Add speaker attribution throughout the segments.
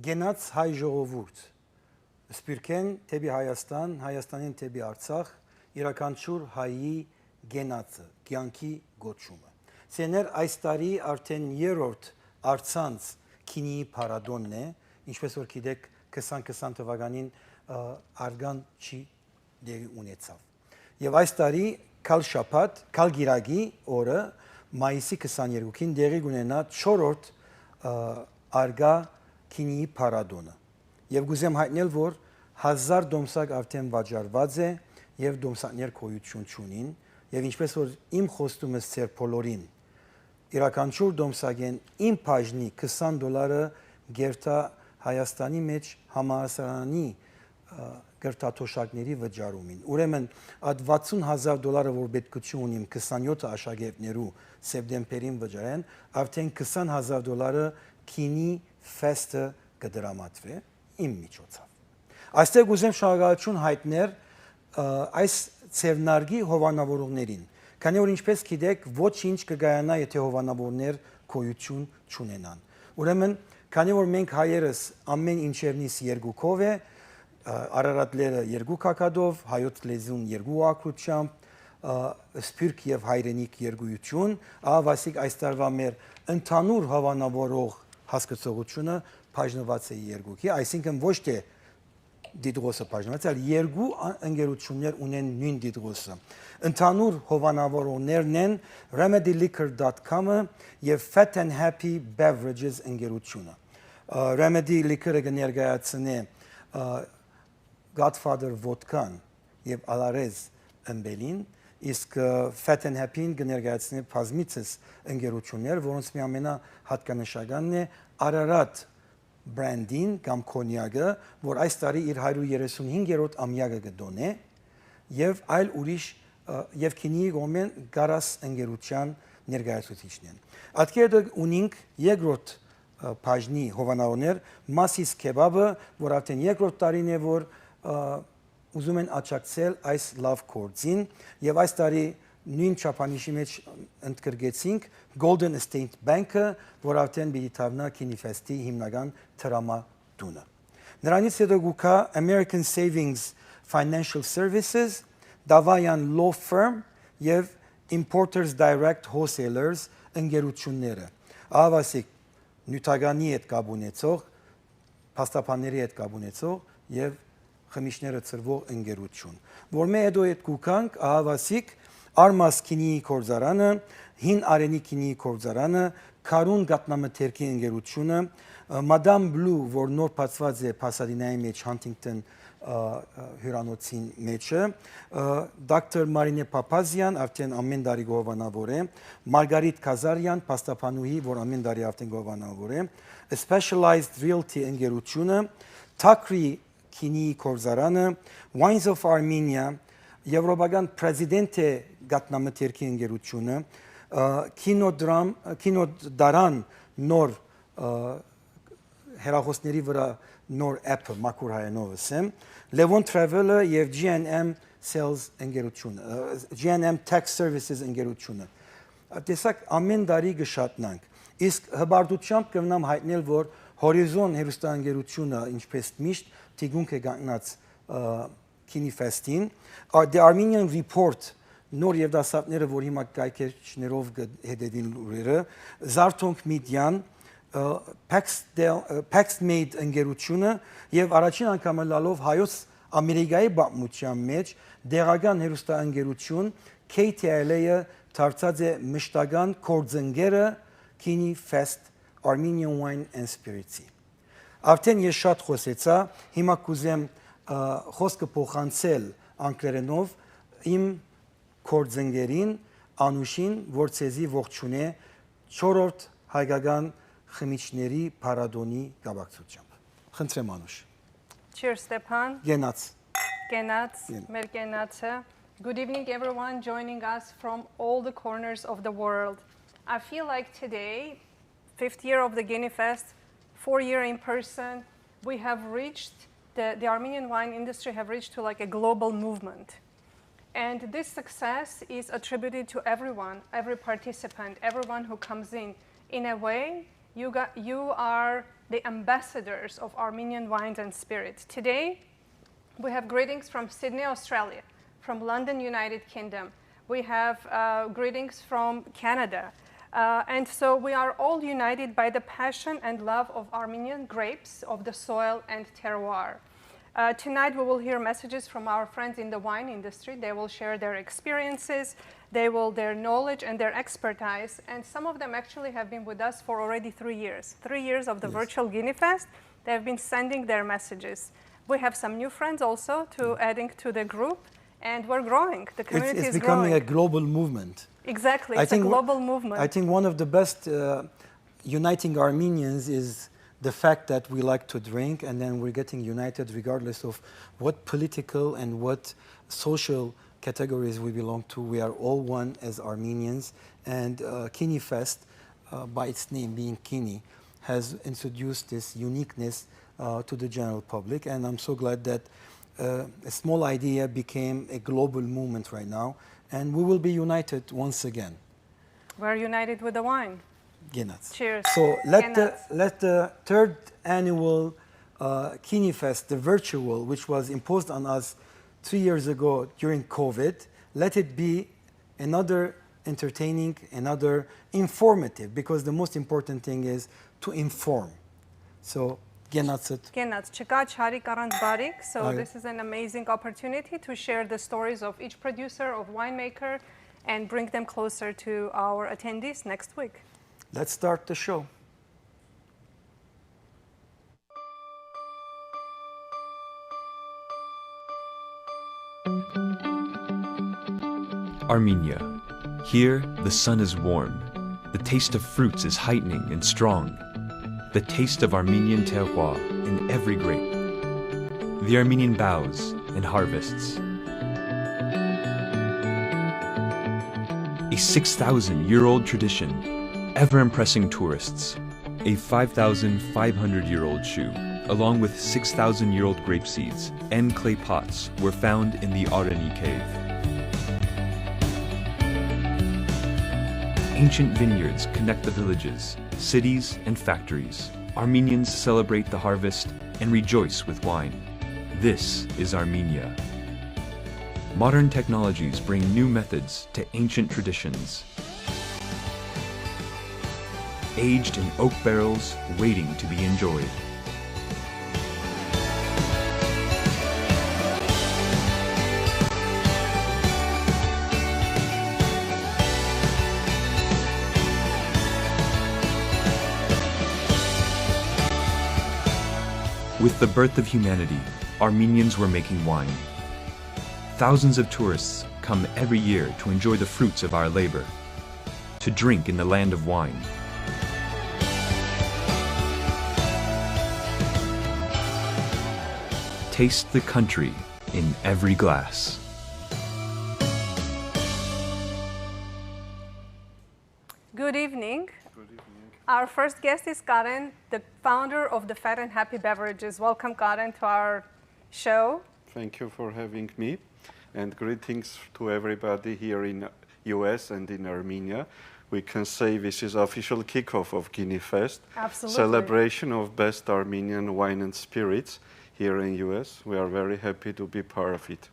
Speaker 1: Գենաց հայ ժողովուրդ, սպիրկեն թեպի Հայաստան, Հայաստանին թեպի Արցախ, իրականչուր հայի գենացը, կյանքի գոչումը։ Սեներ այս տարի արդեն երրորդ արցանց քինիի փառատոնն է, ինչպես որ գիտեք 2020 թվականին արգան չի դեղի ունեցավ։ Եվ այս տարի կալ շաբաթ, կալ գիրագի օրը մայիսի 22-ին դեղի կունենա 4-րդ արգա քինիի փառատոնը։ Եվ գուզեմ հայտնել, որ 1000 դոմսակ արդեն վաճառված է եւ դոմսակներ գոյություն չունին, եւ ինչպես որ իմ խոստումս ծեր բոլորին իրականչուր դոմսակեն իմ բաժնի $20 գերտա Հայաստանի մեջ համալսարանի գրտաթոշակների վճարումին։ Ուրեմն այդ $60,000 որ պետքություն ունիմ 27 աշակերտներու սեպտեմբերին վճարեն, արդեն $20,000 GiniFest-ը կդրամատվի իմ միջոցով։ Այստեղ ուզեմ շնորհակալություն հայտնել այս ծերնարգի հովանավորողներին, քանի որ ինչպես գիտեք, ոչինչ կգայանա, եթե հովանավորներ գոյություն չունենան։ Ուրեմն, քանի որ մենք հայերս ամեն ինչերնից երկուքով է, Արարատները երկու կակադով, հայոց լեզուն երկու ակրությամբ, սպիրկ եւ հայրենիք երկույություն, ավասիկ այս տարվա մեր ընդհանուր հավանավորող հասկացողությունը բաժնված է երկուքի, այսինքն ոչ թե դիդրոսը բաժնված, այլ երկու ընկերություններ ունեն նույն դիդրոսը։ Ընդհանուր հովանավորողներն են remedyliquor.com-ը եւ Fat and Happy Beverages ընկերությունը։ Remedy Liquor-ը կներկայացնի Godfather vodka-ն եւ Alarez ըմբելին, իսկ Fat and Happy-ն կներկայացնի բազմիցս ընկերություններ, որոնց մի ամենահատկանշականն է Ararat brand-ին կամ կոնյակը, որ այս տարի իր 135-րդ ամյակը կդոնե եւ այլ ուրիշ եւ քինիի գոմեն գարաս ընկերության ներկայացուցիչն են։ Ատկերդը ունինք երկրորդ բաժնի հովանավորներ Մասիս Քեբաբը, որ արդեն երկրորդ տարին է, որ ուզում են աջակցել այս լավ գործին եւ այս տարի նույն չափանիշի մեջ ընդգրկեցինք Golden State Bank-ը, որ արդեն պիտի թավնա GiniFest-ի հիմնական տրամադունը։ Նրանից հետո գուքա American Savings Financial Services, Davayan Law Firm եւ Importers Direct Wholesalers ընկերությունները։ Ավասիկ նյութականի հետ կապ ունեցող, փաստաբանների հետ կապ ունեցող եւ խմիչքները ծրվող ընկերություն։ Որ մեր հետո այդ գուքանք ահավասիկ Արմաս քինիի գործարանը, Հին Արենի քինիի գործարանը, Քարուն գատնամթերքի ընկերությունը, Madame Blue, որ նոր բացված է Pasadena-ի մեջ Huntington հյուրանոցին մեջը, Dr. Marine Papazian, արդեն ամեն տարի գովանավոր է, Margarit Kazaryan, փաստաբանուհի, որ ամեն տարի արդեն գովանավոր է, Specialized Realty ընկերությունը, Takri քինիի գործարանը, Wines of Armenia, Եվրոպական Պրեզիդենտը գատնամթերքի ընկերությունը, Կինոդարան նոր հեռախոսների վրա նոր app-ը մաքուր հայերենով ասեմ, Levon Travel-ը եւ G&M Sales ընկերությունը, G&M Tax Services ընկերությունը։ Տեսակ ամեն տարի կշատնանք։ Իսկ հբարտությամբ կնամ հայտնել, որ Horizon հեռուստաընկերությունը ինչպես միշտ թիգունք է գտնած GiniFest-ին, The Armenian Report նոր երդասարտները, որ հիմա կայքեչներով հետևին լուրերը, Zartonk Media-ն, Paxmade ընկերությունը եւ առաջին անգամ լալով հայոց Ամերիկայի բամության մեջ դեղական հեռուստաընկերություն KTLA-ը դարձած է մշտական կորձընկերը GiniFest Armenian Wine and Spirits-ի։ Արդեն ես շատ խոսեցա, հիմա կուզեմ խոսքը փոխանցել անգլերենով իմ կորձընկերին Անուշին, որ ցեզի ողջունե 4-րդ հայկական խմիչքների փառատոնի կապակցությամբ։ Խնդրեմ Անուշ։
Speaker 2: Cheers, Stepan.
Speaker 1: Գենաց։
Speaker 2: Genats, մեր Genats-ը. Good evening, everyone joining us from all the corners of the world. I feel like today, 5th year of the GiniFest, 4-year in person, we have reached, the Armenian wine industry have reached to like a global movement. And this success is attributed to everyone, every participant, everyone who comes in. In a way, you are the ambassadors of Armenian wines and spirits. Today, we have greetings from Sydney, Australia, from London, United Kingdom. We have greetings from Canada. And so we are all united by the passion and love of Armenian grapes, of the soil and terroir. Tonight we will hear messages from our friends in the wine industry. They will share their experiences, their knowledge and their expertise. And some of them actually have been with us for already 3 years. 3 years of the virtual GiniFest. They have been sending their messages. We have some new friends also adding to the group. And we're growing. The community is growing.
Speaker 1: It's becoming a global movement.
Speaker 2: Exactly, it's a global movement.
Speaker 1: I think one of the best uniting Armenians is the fact that we like to drink, and then we're getting united regardless of what political and what social categories we belong to. We are all one as Armenians. And GiniFest, by its name being Gini, has introduced this uniqueness to the general public. And I'm so glad that a small idea became a global movement right now, and we will be united once again.
Speaker 2: We're united with the wine.
Speaker 1: Genats.
Speaker 2: Cheers.
Speaker 1: So let the third annual GiniFest, the virtual, which was imposed on us 3 years ago during COVID, let it be another entertaining, another informative, because the most important thing is to inform. So Genats.
Speaker 2: Չկա չարիք առանց բարիք. So this is an amazing opportunity to share the stories of each producer, of winemaker, and bring them closer to our attendees next week.
Speaker 1: Let's start the show.
Speaker 3: Armenia. Here, the sun is warm. The taste of fruits is heightening and strong. The taste of Armenian terroir in every grape. The Armenian boughs and harvests. A 6,000-year-old tradition, ever impressing tourists. A 5,500-year-old shoe, along with 6,000-year-old grape seeds and clay pots, were found in the Arani cave. Ancient vineyards connect the villages, cities, and factories. Armenians celebrate the harvest and rejoice with wine. This is Armenia. Modern technologies bring new methods to ancient traditions. Aged in oak barrels, waiting to be enjoyed. With the birth of humanity, Armenians were making wine. Thousands of tourists come every year to enjoy the fruits of our labor, to drink in the land of wine. Taste the country in every glass.
Speaker 2: Good evening. Our first guest is Karen, the founder of the Fat and Happy Beverages. Welcome, Karen, to our show.
Speaker 4: Thank you for having me, and greetings to everybody here in US and in Armenia. We can say this is official kickoff of GiniFest.
Speaker 2: Absolutely.
Speaker 4: Celebration of best Armenian wine and spirits here in US. We are very happy to be part of it.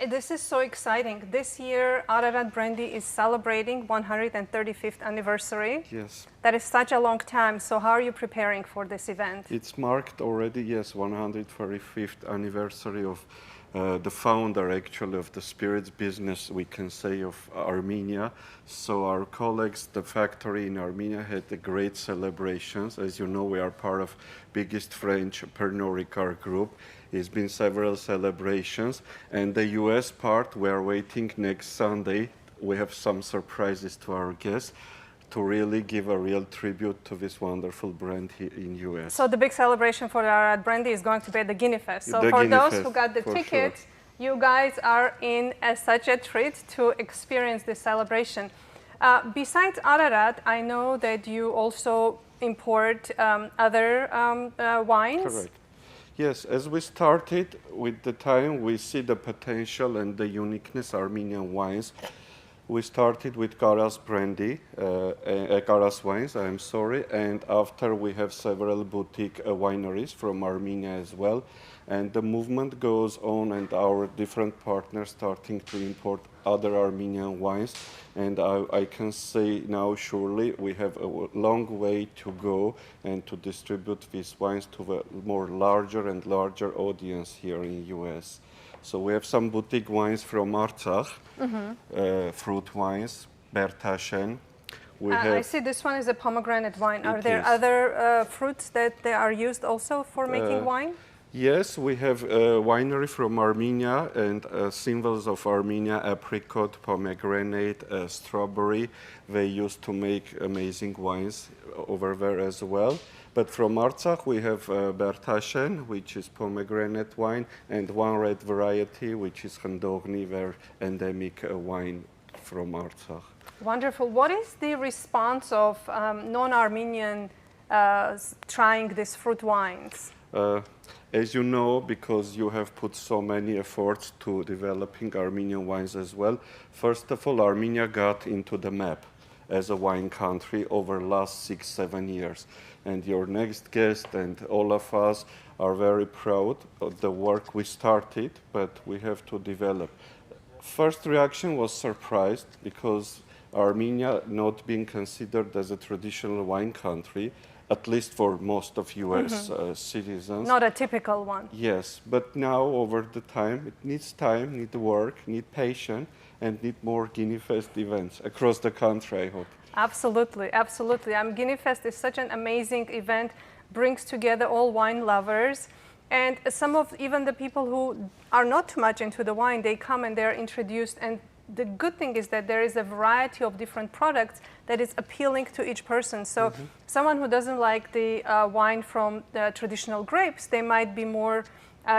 Speaker 2: This is so exciting. This year, Ararat Brandy is celebrating 135th anniversary.
Speaker 4: Yes.
Speaker 2: That is such a long time. So how are you preparing for this event?
Speaker 4: It's marked already, yes, 135th anniversary of the founder, actually, of the spirits business, we can say, of Armenia. So our colleagues, the factory in Armenia, had a great celebrations. As you know, we are part of biggest French Pernod Ricard group. It's been several celebrations. And the US part, we are waiting next Sunday. We have some surprises to our guests to really give a real tribute to this wonderful brand here in US.
Speaker 2: So the big celebration for the Ararat Brandy is going to be at the GiniFest. So
Speaker 4: The
Speaker 2: for those
Speaker 4: GiniFest,
Speaker 2: who got the
Speaker 4: for
Speaker 2: ticket,
Speaker 4: sure.
Speaker 2: you guys are in as such a treat to experience this celebration. Besides Ararat, I know that you also import other wines.
Speaker 4: Correct. Yes, as we started with the time, we see the potential and the uniqueness Armenian wines. We started with Garas brandy, Garas wines, I'm sorry, and after we have several boutique wineries from Armenia as well. And the movement goes on, and our different partners starting to import other Armenian wines. And I can say now, surely, we have a long way to go and to distribute these wines to a more larger and larger audience here in US. So we have some boutique wines from Artsakh, fruit wines, Bertashen.
Speaker 2: I see this one is a pomegranate wine. Are there
Speaker 4: is.
Speaker 2: other fruits that they are used also for making wine?
Speaker 4: Yes, we have a winery from Armenia and symbols of Armenia, apricot, pomegranate, strawberry. They used to make amazing wines over there as well. But from Artsakh, we have Bertashen, which is pomegranate wine, and one red variety, which is Khandogni, their endemic wine from Artsakh.
Speaker 2: Wonderful. What is the response of non-Armenian trying these fruit wines?
Speaker 4: As you know, because you have put so many efforts to developing Armenian wines as well, first of all, Armenia got into the map as a wine country over the last 6-7 years. And your next guest and all of us are very proud of the work we started, but we have to develop. First reaction was surprised because Armenia not being considered as a traditional wine country, at least for most of US citizens.
Speaker 2: Not a typical one.
Speaker 4: Yes, but now over the time, it needs time, need work, need patience, and need more GiniFest events across the country, I hope.
Speaker 2: Absolutely, absolutely. GiniFest is such an amazing event, brings together all wine lovers. And some of even the people who are not too much into the wine, they come and they're introduced. And the good thing is that there is a variety of different products that is appealing to each person. So someone who doesn't like the wine from the traditional grapes, they might be more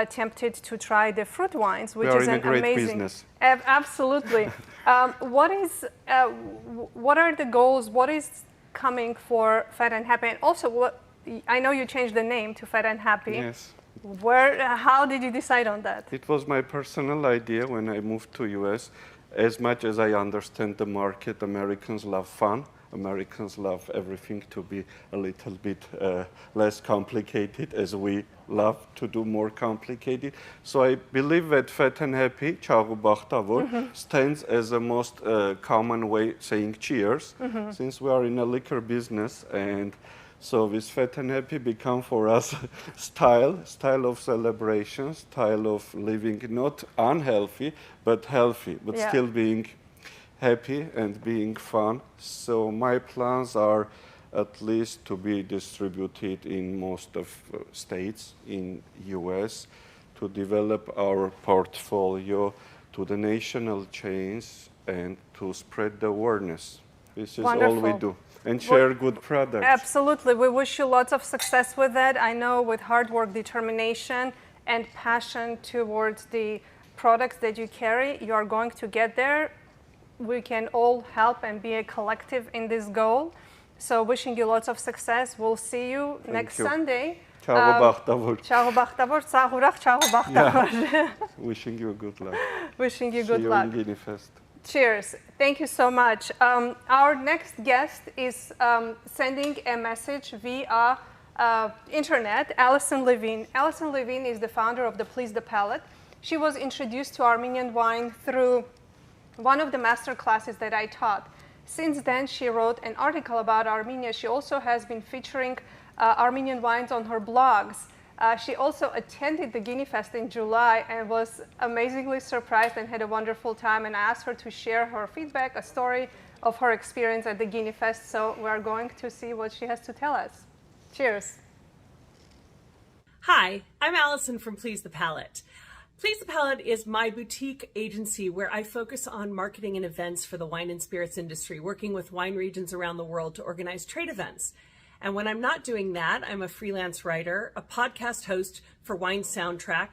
Speaker 2: tempted to try the fruit wines, which is an amazing
Speaker 4: business.
Speaker 2: Absolutely. What are the goals? What is coming for Fat and Happy? And also, I know you changed the name to Fat and Happy.
Speaker 4: Yes.
Speaker 2: How did you decide on that?
Speaker 4: It was my personal idea when I moved to US. As much as I understand the market, Americans love fun. Americans love everything to be a little bit less complicated, as we love to do more complicated. So I believe that Fat and Happy, Chagou Bakhtavor, stands as the most common way saying cheers, since we are in a liquor business. And so this Fat and Happy become for us style of celebration, style of living, not unhealthy, but healthy, but still being happy and being fun. So my plans are at least to be distributed in most of states in US, to develop our portfolio to the national chains and to spread the awareness. This is all we do. And share good products.
Speaker 2: Absolutely. We wish you lots of success with that. I know with hard work, determination, and passion towards the products that you carry, you are going to get there. We can all help and be a collective in this goal. So wishing you lots of success. We'll see you next Sunday.
Speaker 4: Chagou Bakhtavor.
Speaker 2: Chagou Bakhtavor, Sahurach, Chagou Bakhtavor.
Speaker 4: Wishing you good luck.
Speaker 2: Wishing you good luck.
Speaker 4: See you in GiniFest.
Speaker 2: Cheers. Thank you so much. Our next guest is sending a message via internet, Alison Levine. Alison Levine is the founder of the Please the Palate. She was introduced to Armenian wine through one of the master classes that I taught. Since then, she wrote an article about Armenia. She also has been featuring Armenian wines on her blogs. She also attended the GiniFest in July and was amazingly surprised and had a wonderful time, and asked her to share her feedback, a story of her experience at the GiniFest. So we're going to see what she has to tell us. Cheers.
Speaker 5: Hi, I'm Allison from Please the Palate. Please the Palate is my boutique agency where I focus on marketing and events for the wine and spirits industry, working with wine regions around the world to organize trade events. And when I'm not doing that, I'm a freelance writer, a podcast host for Wine Soundtrack,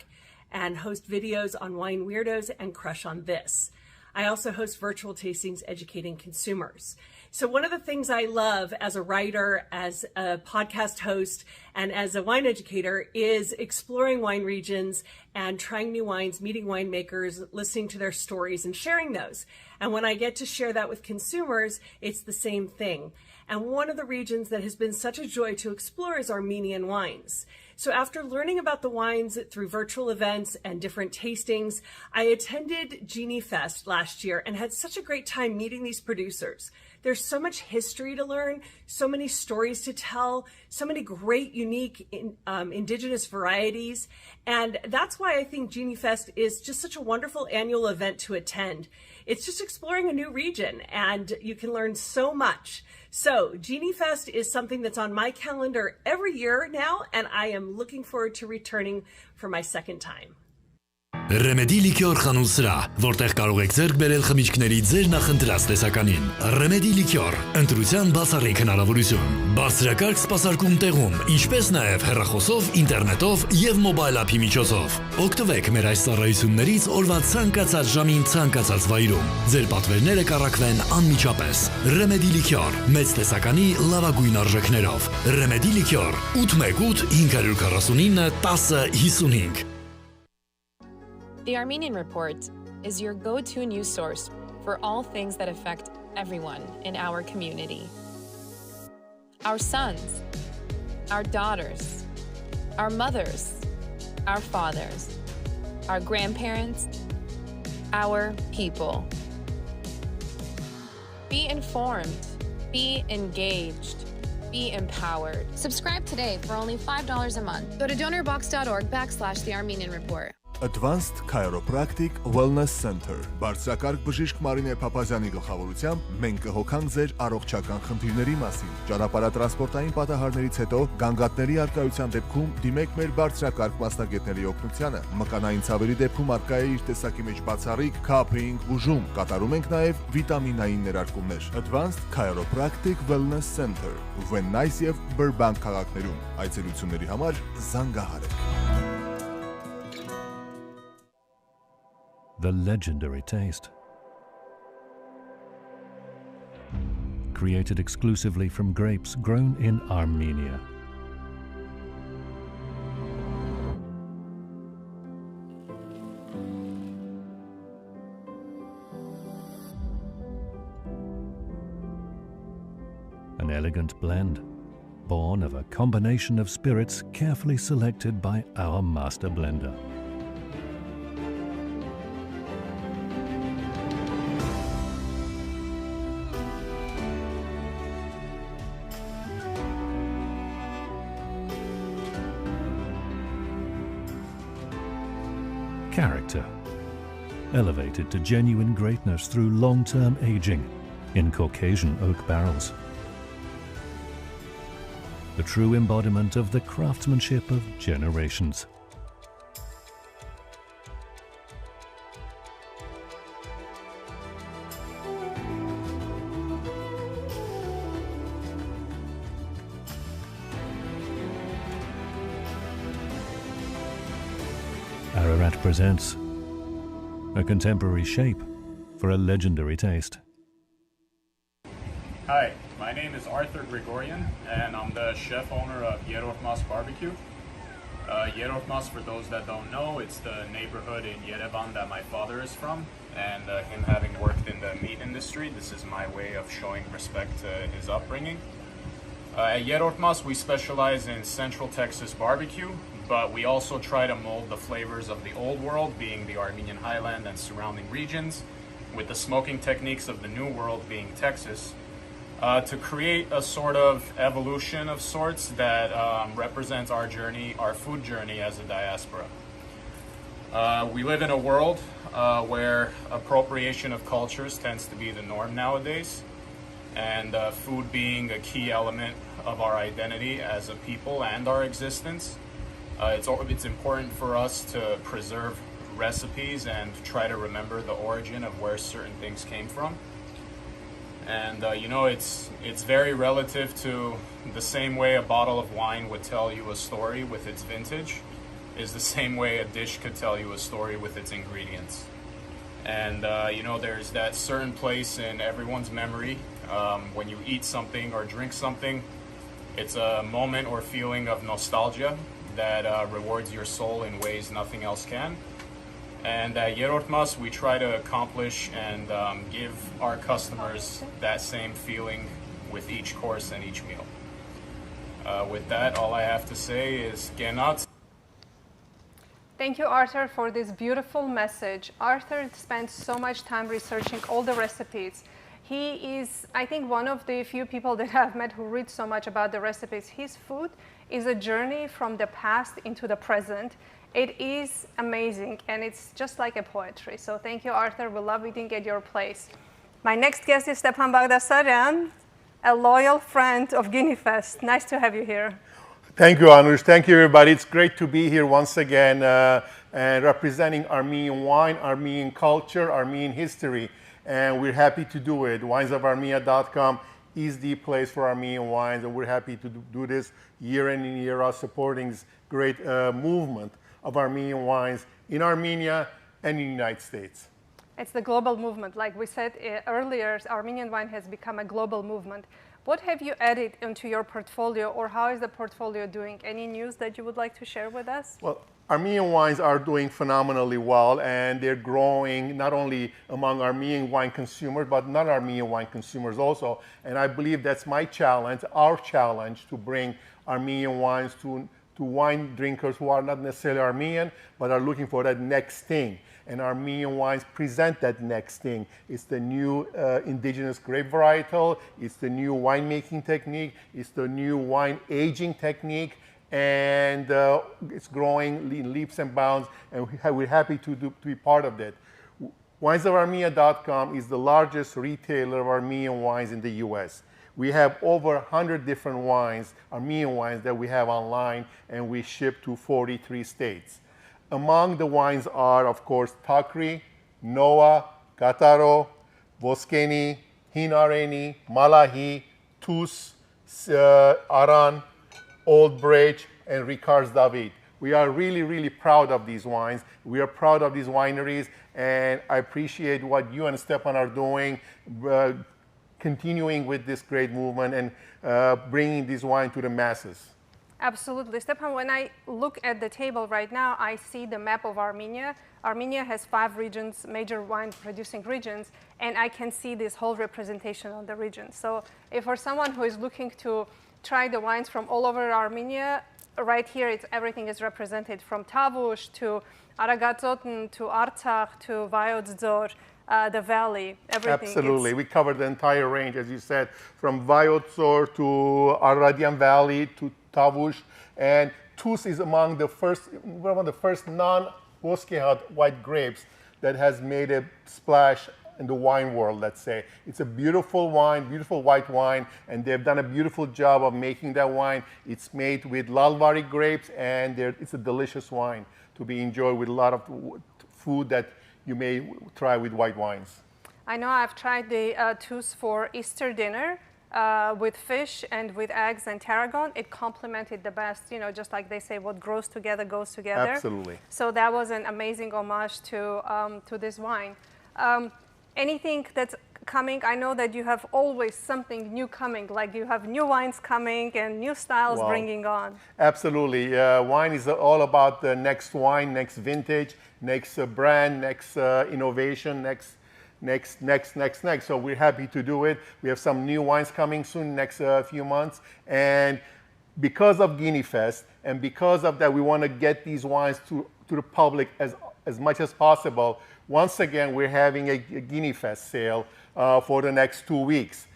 Speaker 5: and host videos on wine weirdos and Crush on This. I also host virtual tastings educating consumers. So one of the things I love as a writer, as a podcast host, and as a wine educator is exploring wine regions and trying new wines, meeting winemakers, listening to their stories and sharing those. And when I get to share that with consumers, it's the same thing. And one of the regions that has been such a joy to explore is Armenian wines. So after learning about the wines through virtual events and different tastings, I attended GiniFest last year and had such a great time meeting these producers. There's so much history to learn, so many stories to tell, so many great, unique indigenous varieties. And that's why I think GiniFest is just such a wonderful annual event to attend. It's just exploring a new region and you can learn so much. So GiniFest is something that's on my calendar every year now, and I am looking forward to returning for my second time.
Speaker 6: Remedy Liqueur խանութ սրահ, որտեղ կարող եք ձեռք բերել խմիչքների ձեր նախընտրած տեսականին։ Remedy Liqueur, ընտրության բացառիկ հնարավորություն։ Բարձրակարգ սպասարկում տեղում, ինչպես նաև հեռախոսով, ինտերնետով եւ մոբայլ ափի միջոցով։ Օգտվեք մեր այս ծառայություններից օրվա ցանկացած ժամին ցանկացած վայրում։ Ձեր պատվերները կառաքվեն անմիջապես։ Remedy Liqueur, մեծ տեսականի լավագույն արժեքներով։ Remedy Liqueur 818 549 1055։
Speaker 7: The Armenian Report is your go-to news source for all things that affect everyone in our community. Our sons, our daughters, our mothers, our fathers, our grandparents, our people. Be informed, be engaged, be empowered. Subscribe today for only $5 a month. Go to donorbox.org/The Armenian Report.
Speaker 8: Advanced Chiropractic Wellness Center. Բարձրակարգ բժիշկ Մարինե Փափազյանի գլխավորությամբ մենք կհոգանք ձեր առողջական խնդիրների մասին։ Ճանապարհատրանսպորտային պատահարներից հետո գանգատների արկայության դեպքում դիմեք մեր բարձրակարգ մասնագետների օգնությանը։ Մկանային ցավերի դեպքում արկա է իր տեսակի մեջ բացառիկ քափինգ բուժում։ Կատարում ենք նաև վիտամինային ներարկումներ։ Advanced Chiropractic Wellness Center, Վեննայս եւ Բրբանկ քաղաքներում։ Այցելությունների համար զանգահարեք։
Speaker 9: The legendary taste. Created exclusively from grapes grown in Armenia. An elegant blend, born of a combination of spirits carefully selected by our master blender. Character, elevated to genuine greatness through long-term aging in Caucasian oak barrels. The true embodiment of the craftsmanship of generations. Ararat presents a contemporary shape for a legendary taste.
Speaker 10: Hi, my name is Arthur Grigorian, and I'm the chef owner of Yerortmas Barbecue. Yerortmas, for those that don't know, it's the neighborhood in Yerevan that my father is from, and him having worked in the meat industry, this is my way of showing respect to his upbringing. At Yerortmas, we specialize in Central Texas barbecue, but we also try to mold the flavors of the old world, being the Armenian highland and surrounding regions, with the smoking techniques of the new world, being Texas, to create a sort of evolution of sorts that represents our journey, our food journey as a diaspora. We live in a world where appropriation of cultures tends to be the norm nowadays, and food being a key element of our identity as a people and our existence. It's important for us to preserve recipes and try to remember the origin of where certain things came from. And you know, it's very relative to the same way a bottle of wine would tell you a story with its vintage, is the same way a dish could tell you a story with its ingredients. And you know, there's that certain place in everyone's memory When you eat something or drink something, it's a moment or feeling of nostalgia that rewards your soul in ways nothing else can. And at Yerort Mas, we try to accomplish and give our customers that same feeling with each course and each meal. With that, all I have to say is Genat.
Speaker 2: Thank you, Arthur, for this beautiful message. Arthur spent so much time researching all the recipes. He is, I think, one of the few people that I've met who read so much about the recipes. His food is a journey from the past into the present. It is amazing, and it's just like a poetry. So thank you, Arthur. We love eating at your place. My next guest is Stepan Bagdasaryan, a loyal friend of GiniFest. Nice to have you here.
Speaker 11: Thank you, Anush. Thank you, everybody. It's great to be here once again and representing Armenian wine, Armenian culture, Armenian history. And we're happy to do it. Winesofarmenia.com is the place for Armenian wines, and we're happy to do this year in and year out, supporting this great movement of Armenian wines in Armenia and in the United States.
Speaker 2: It's the global movement. Like we said earlier, Armenian wine has become a global movement. What have you added into your portfolio, or how is the portfolio doing? Any news that you would like to share with us?
Speaker 11: Well, Armenian wines are doing phenomenally well, and they're growing not only among Armenian wine consumers, but non-Armenian wine consumers also. And I believe that's my challenge, our challenge, to bring Armenian wines to wine drinkers who are not necessarily Armenian, but are looking for that next thing. And Armenian wines present that next thing. It's the new indigenous grape varietal, it's the new winemaking technique, it's the new wine aging technique, and it's growing in leaps and bounds, and we're happy to be part of that. Winesofarmenia.com is the largest retailer of Armenian wines in the US. We have over 100 different wines, Armenian wines, that we have online, and we ship to 43 states. Among the wines are, of course, Takri, Noah, Kataro, Voskeni, Hinareni, Malahi, Tus, Aran, Old Bridge, and Ricard's David. We are really, really proud of these wines. We are proud of these wineries, and I appreciate what you and Stepan are doing, continuing with this great movement and bringing this wine to the masses.
Speaker 2: Absolutely. Stepan, when I look at the table right now, I see the map of Armenia. Armenia has 5 regions, major wine producing regions, and I can see this whole representation of the region. So if for someone who is looking to try the wines from all over Armenia, right here everything is represented, from Tavush to Aragatsotn to Artsakh to Vayots-Dzor, the valley, everything.
Speaker 11: Absolutely. We cover the entire range, as you said, from Vayots-Dzor to Aradian Valley to Tavush. And Tus is among the first, one of the first non-Bosquehat white grapes that has made a splash in the wine world, let's say. It's a beautiful wine, beautiful white wine, and they've done a beautiful job of making that wine. It's made with Lalvari grapes, and it's a delicious wine to be enjoyed with a lot of food that you may try with white wines.
Speaker 2: I know I've tried the Tus for Easter dinner with fish and with eggs and tarragon. It complemented the best, you know, just like they say, what grows together goes together.
Speaker 11: Absolutely.
Speaker 2: So that was an amazing homage to this wine. Anything that's coming? I know that you have always something new coming, like you have new wines coming and new styles bringing on. Absolutely.
Speaker 11: Wine is all about the next wine, next vintage, next brand, next innovation, next. So we're happy to do it. We have some new wines coming soon, next few months. And because of GiniFest, and because of that, we want to get these wines to the public as much as possible. Once again, we're having a GiniFest sale for the next 2 weeks.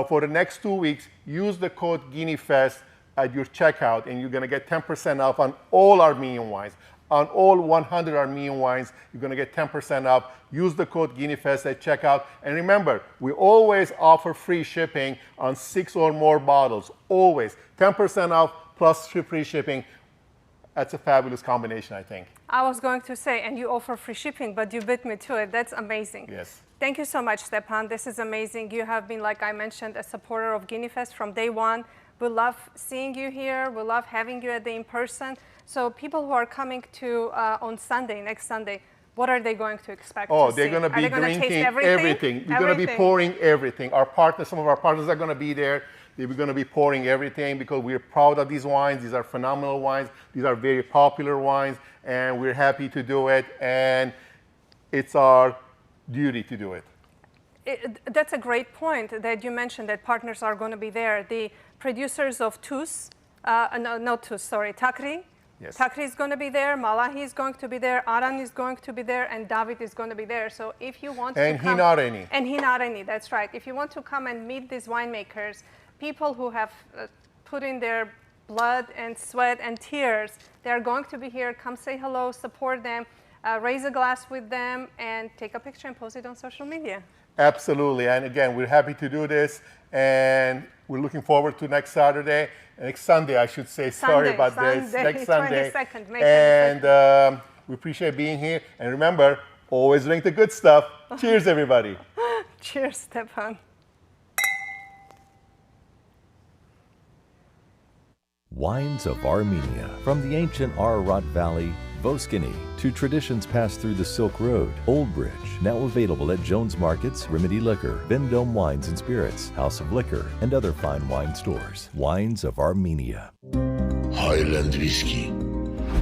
Speaker 11: For the next 2 weeks, use the code GiniFest at your checkout, and you're going to get 10% off on all Armenian wines. On all 100 Armenian wines, you're going to get 10% off. Use the code GiniFest at checkout. And remember, we always offer free shipping on 6 or more bottles. Always. 10% off plus free shipping. That's a fabulous combination, I think.
Speaker 2: I was going to say, and you offer free shipping, but you beat me to it. That's amazing.
Speaker 11: Yes.
Speaker 2: Thank you so much, Stepan. This is amazing. You have been, like I mentioned, a supporter of GiniFest from day one. We love seeing you here. We love having you at the in-person. So people who are coming to on Sunday, next Sunday, what are they going to expect
Speaker 11: Oh,
Speaker 2: to
Speaker 11: they're
Speaker 2: see?
Speaker 11: going to
Speaker 2: Are
Speaker 11: be
Speaker 2: they gonna
Speaker 11: drinking
Speaker 2: taste
Speaker 11: everything. We're going to be pouring everything. Our partners, some of our partners are going to be there. They're going to be pouring everything because we're proud of these wines. These are phenomenal wines. These are very popular wines, and we're happy to do it. And it's our duty to do it.
Speaker 2: That's a great point that you mentioned, that partners are going to be there. The producers of Takri.
Speaker 11: Yes.
Speaker 2: Takri is going to be there, Malahi is going to be there, Aran is going to be there, and David is going to be there. So if you want to come...
Speaker 11: And
Speaker 2: Hinareni, that's right. If you want to come and meet these winemakers, people who have put in their blood and sweat and tears, they are going to be here. Come say hello, support them, raise a glass with them, and take a picture and post it on social media.
Speaker 11: Absolutely. And again, we're happy to do this, and we're looking forward to next Saturday. Next Sunday, I should say. Sorry about this. Next Sunday.
Speaker 2: 22nd, May 22nd.
Speaker 11: And we appreciate being here. And remember, always drink the good stuff. Cheers, everybody.
Speaker 2: Cheers, Stepan.
Speaker 12: Wines of Armenia. From the ancient Ararat Valley, Voskini, to traditions passed through the Silk Road, Old Bridge, now available at Jones Markets, Remedy Liquor, Vendome Wines and Spirits, House of Liquor, and other fine wine stores. Wines of Armenia.
Speaker 13: Highland Whiskey.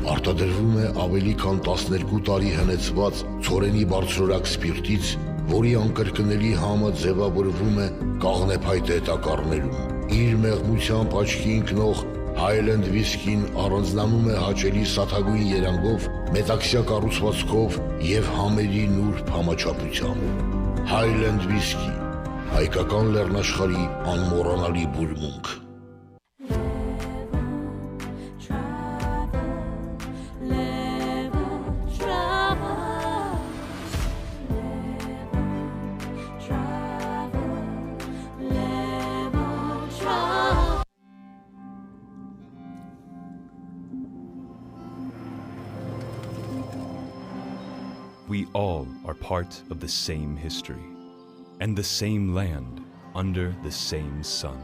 Speaker 13: Արտադրվում է ավելի քան 12 տարի հնեցված ցորենի բարձրորակ սպիրտից, որի անկրկնելի համը ձևավորվում է կաղնեփայտե տակառներում։ Իր մեղմությամբ աչքի ընկնող Highland Whiskey-ն առանձնանում է հաճելի սաթագույն երանգով, մետաքսյա կառուցվածքով և համերի նուրբ համաչափությամբ։ Highland Whiskey, հայկական լեռնաշխարհի անմոռանալի բուրմունք։
Speaker 3: We all are part of the same history and the same land under the same sun.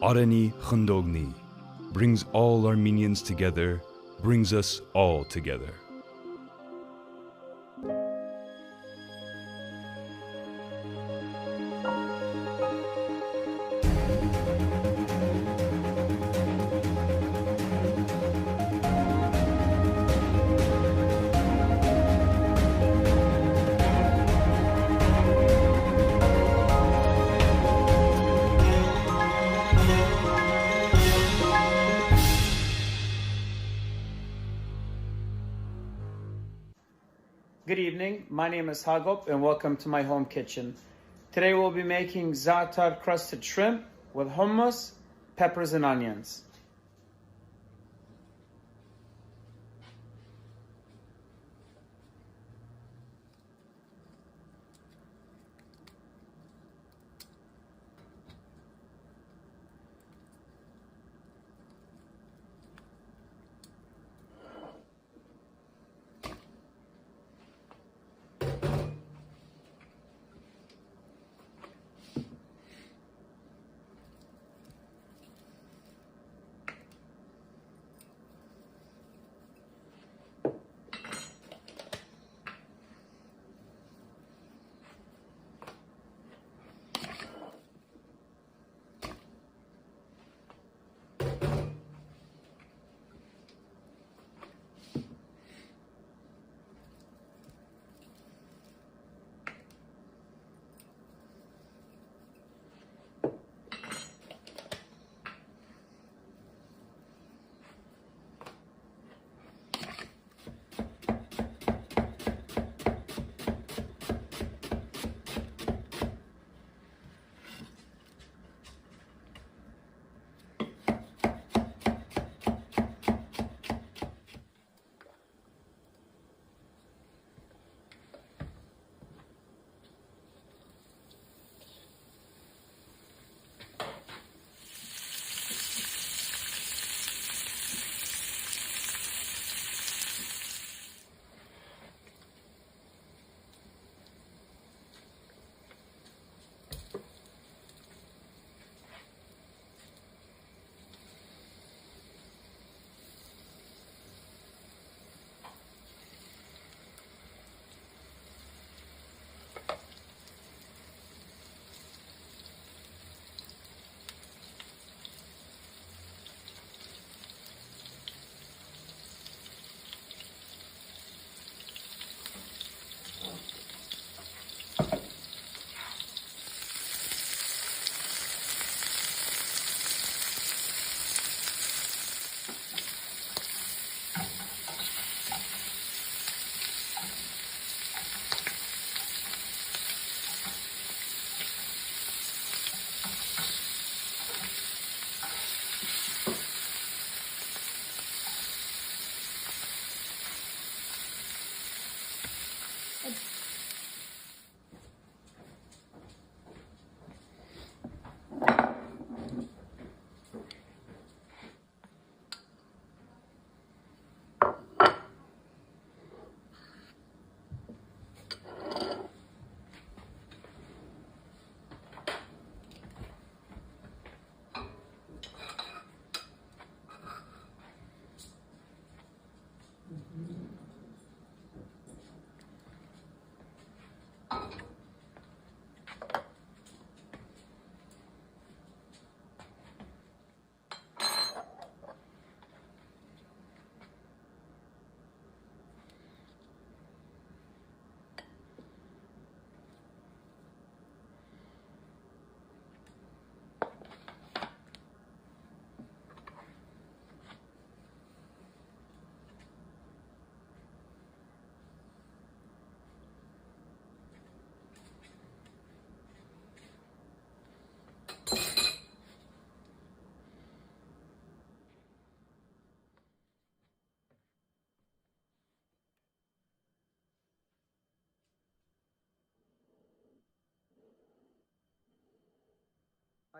Speaker 3: Areni Khundogni brings all Armenians together, brings us all together.
Speaker 14: Good evening, my name is Hagop and welcome to my home kitchen. Today we'll be making za'atar crusted shrimp with hummus, peppers and onions.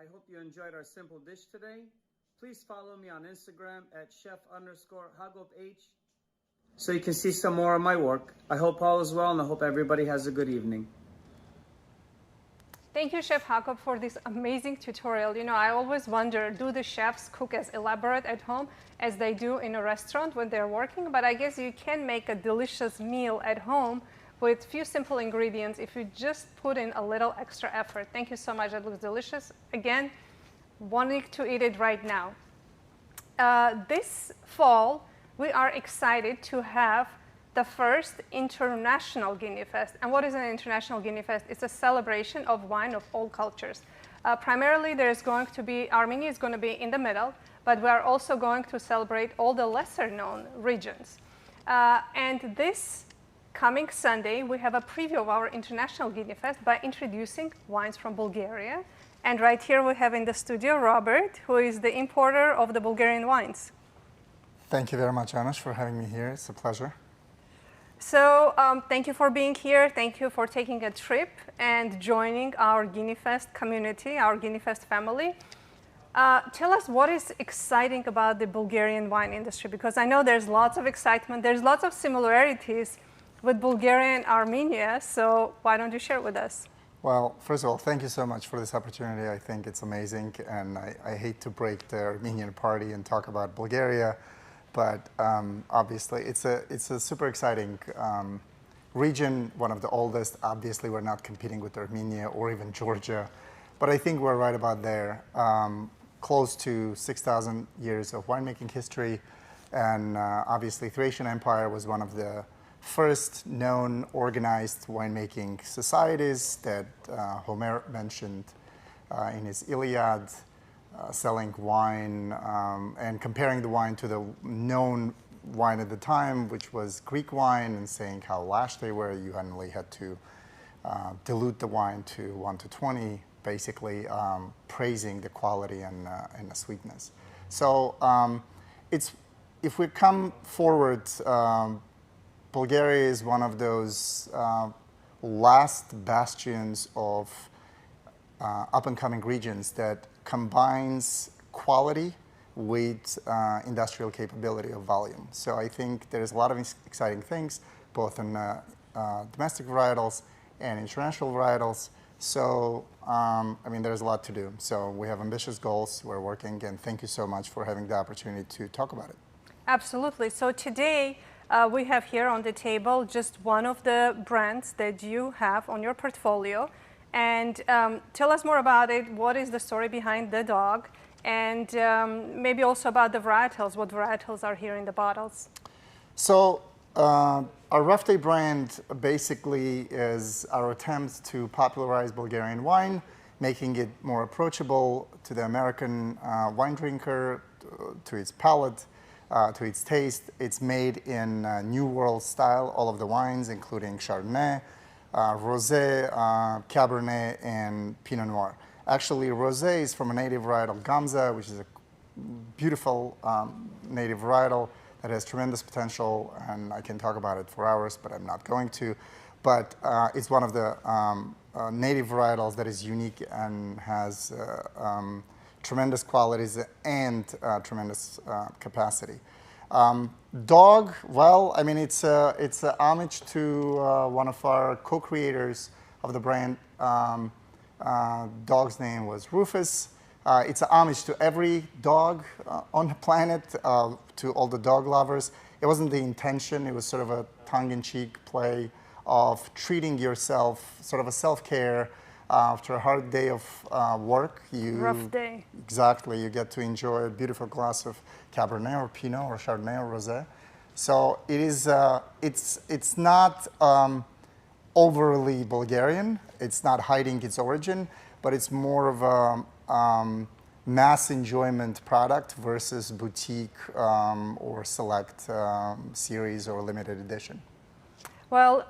Speaker 14: I hope you enjoyed our simple dish today. Please follow me on Instagram at chef_HagopH so you can see some more of my work. I hope all is well and I hope everybody has a good evening.
Speaker 2: Thank you, Chef Jacob, for this amazing tutorial. You know, I always wonder, do the chefs cook as elaborate at home as they do in a restaurant when they're working? But I guess you can make a delicious meal at home with few simple ingredients if you just put in a little extra effort. Thank you so much. That looks delicious. Again, wanting to eat it right now. This fall, we are excited to have the first international GiniFest. And what is an international GiniFest? It's a celebration of wine of all cultures. Primarily, there's going to be, Armenia is going to be in the middle, but we are also going to celebrate all the lesser known regions. And this coming Sunday, we have a preview of our international GiniFest by introducing wines from Bulgaria. And right here we have in the studio Robert, who is the importer of the Bulgarian wines.
Speaker 15: Thank you very much, Anush, for having me here. It's a pleasure.
Speaker 2: So thank you for being here. Thank you for taking a trip and joining our GiniFest community, our GiniFest family. Tell us what is exciting about the Bulgarian wine industry, because I know there's lots of excitement. There's lots of similarities with Bulgaria and Armenia. So why don't you share it with us?
Speaker 15: Well, first of all, thank you so much for this opportunity. I think it's amazing, and I hate to break the Armenian party and talk about Bulgaria. But obviously, it's a super exciting region, one of the oldest. Obviously, we're not competing with Armenia or even Georgia, but I think we're right about there. Close to 6,000 years of winemaking history, and obviously, Thracian Empire was one of the first known organized winemaking societies that Homer mentioned in his Iliad. Selling wine and comparing the wine to the known wine at the time, which was Greek wine, and saying how lash they were. You only had to dilute the wine to 1:20, basically praising the quality and the sweetness. So if we come forward, Bulgaria is one of those last bastions of up-and-coming regions that combines quality with industrial capability of volume. So I think there's a lot of exciting things, both in domestic varietals and international varietals. So, I mean, there's a lot to do. So we have ambitious goals, we're working, and thank you so much for having the opportunity to talk about it.
Speaker 2: Absolutely. So today, we have here on the table just one of the brands that you have on your portfolio. And tell us more about it. What is the story behind the dog? And maybe also about the varietals. What varietals are here in the bottles?
Speaker 15: So our Rough Day brand basically is our attempt to popularize Bulgarian wine, making it more approachable to the American wine drinker, to its palate, to its taste. It's made in New World style, all of the wines, including Chardonnay, Rosé, Cabernet, and Pinot Noir. Actually, Rosé is from a native varietal, Gamza, which is a beautiful native varietal that has tremendous potential, and I can talk about it for hours, but I'm not going to. But it's one of the native varietals that is unique and has tremendous qualities and tremendous capacity. Dog, well, I mean, it's a homage to one of our co-creators of the brand. Dog's name was Rufus. It's a homage to every dog on the planet, to all the dog lovers. It wasn't the intention. It was sort of a tongue-in-cheek play of treating yourself, sort of a self-care. After a hard day of work,
Speaker 2: rough day.
Speaker 15: Exactly, you get to enjoy a beautiful glass of Cabernet or Pinot or Chardonnay or Rosé. So it is. It's not overly Bulgarian. It's not hiding its origin, but it's more of a mass enjoyment product versus boutique or select series or limited edition.
Speaker 2: Well,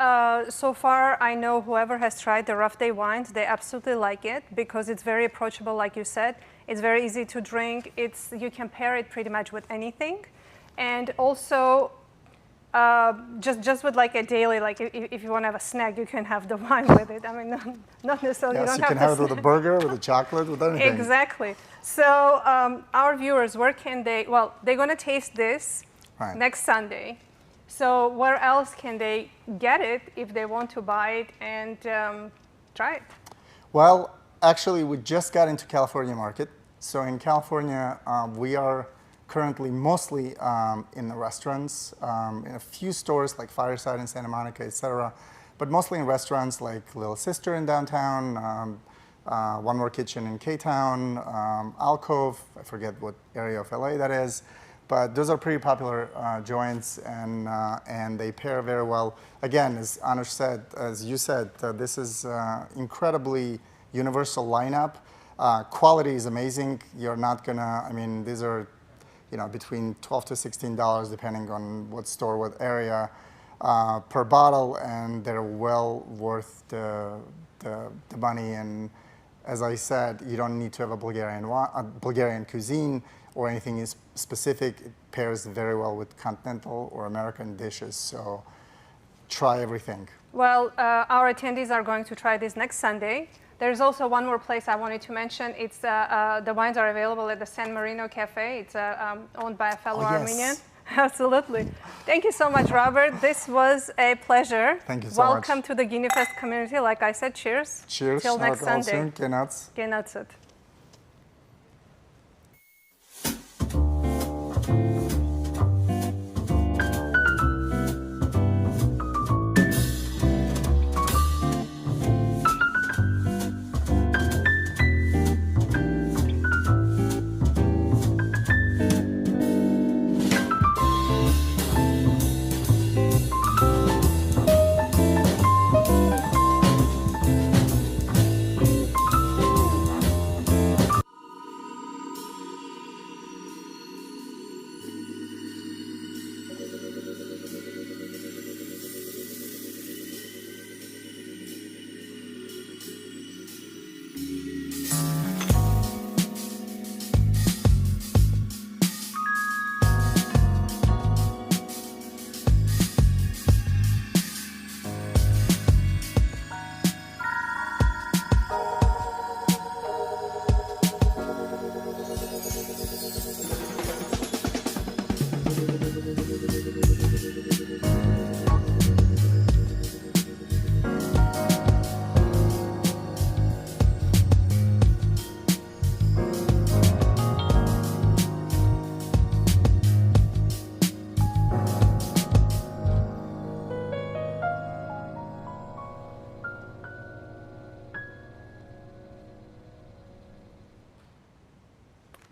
Speaker 2: so far I know whoever has tried the Rough Day wines, they absolutely like it because it's very approachable, like you said. It's very easy to drink. You can pair it pretty much with anything. And also, just with like a daily, like if you want to have a snack, you can have the wine with it. I mean, not necessarily.
Speaker 15: Yes,
Speaker 2: you don't
Speaker 15: you can have it with a burger, with a chocolate, with anything.
Speaker 2: Exactly. So our viewers, where can they? Well, they're going to taste this next Sunday. So where else can they get it if they want to buy it and try it?
Speaker 15: Well, actually, we just got into California market. So in California, we are currently mostly in the restaurants, in a few stores like Fireside in Santa Monica, etc. But mostly in restaurants like Little Sister in downtown, One More Kitchen in K-Town, Alcove, I forget what area of LA that is. But those are pretty popular joints, and they pair very well. Again, as Anush said, as you said, this is incredibly universal lineup. Quality is amazing. You're not gonna, I mean, these are, you know, between $12 to $16, depending on what store, what area, per bottle, and they're well worth the money. And as I said, you don't need to have a Bulgarian cuisine or anything is specific. It pairs very well with continental or American dishes. So try everything.
Speaker 2: Well, our attendees are going to try this next Sunday. There's also one more place I wanted to mention. It's the wines are available at the San Marino Cafe. It's owned by a fellow Armenian. Absolutely. Thank you so much, Robert. This was a pleasure.
Speaker 15: Thank you so much.
Speaker 2: Welcome to the GiniFest community. Like I said, cheers.
Speaker 15: Cheers.
Speaker 2: Till next Sunday.
Speaker 15: Genats.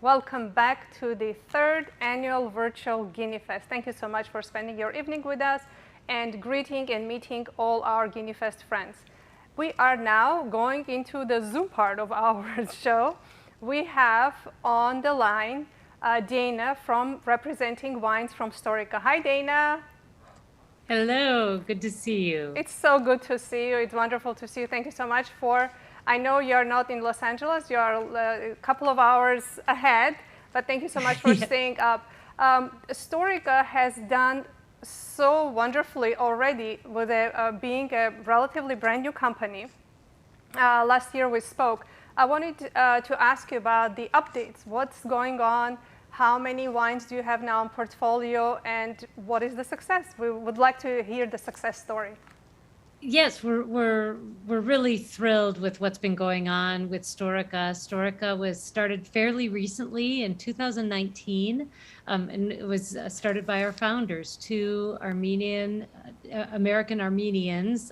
Speaker 2: Welcome back to the third annual virtual GiniFest. Thank you so much for spending your evening with us and greeting and meeting all our GiniFest friends. We are now going into the Zoom part of our show. We have on the line Dana from representing wines from Storica. Hi, Dana.
Speaker 16: Hello, good to see you.
Speaker 2: It's so good to see you. It's wonderful to see you. Thank you so much for, I know you're not in Los Angeles, you're a couple of hours ahead, but thank you so much for staying up. Storica has done so wonderfully already with being a relatively brand new company. Last year we spoke. I wanted to ask you about the updates. What's going on? How many wines do you have now in portfolio, and what is the success? We would like to hear the success story.
Speaker 16: Yes, we're really thrilled with what's been going on with Storica. Storica was started fairly recently in 2019, and it was started by our founders, two American Armenians,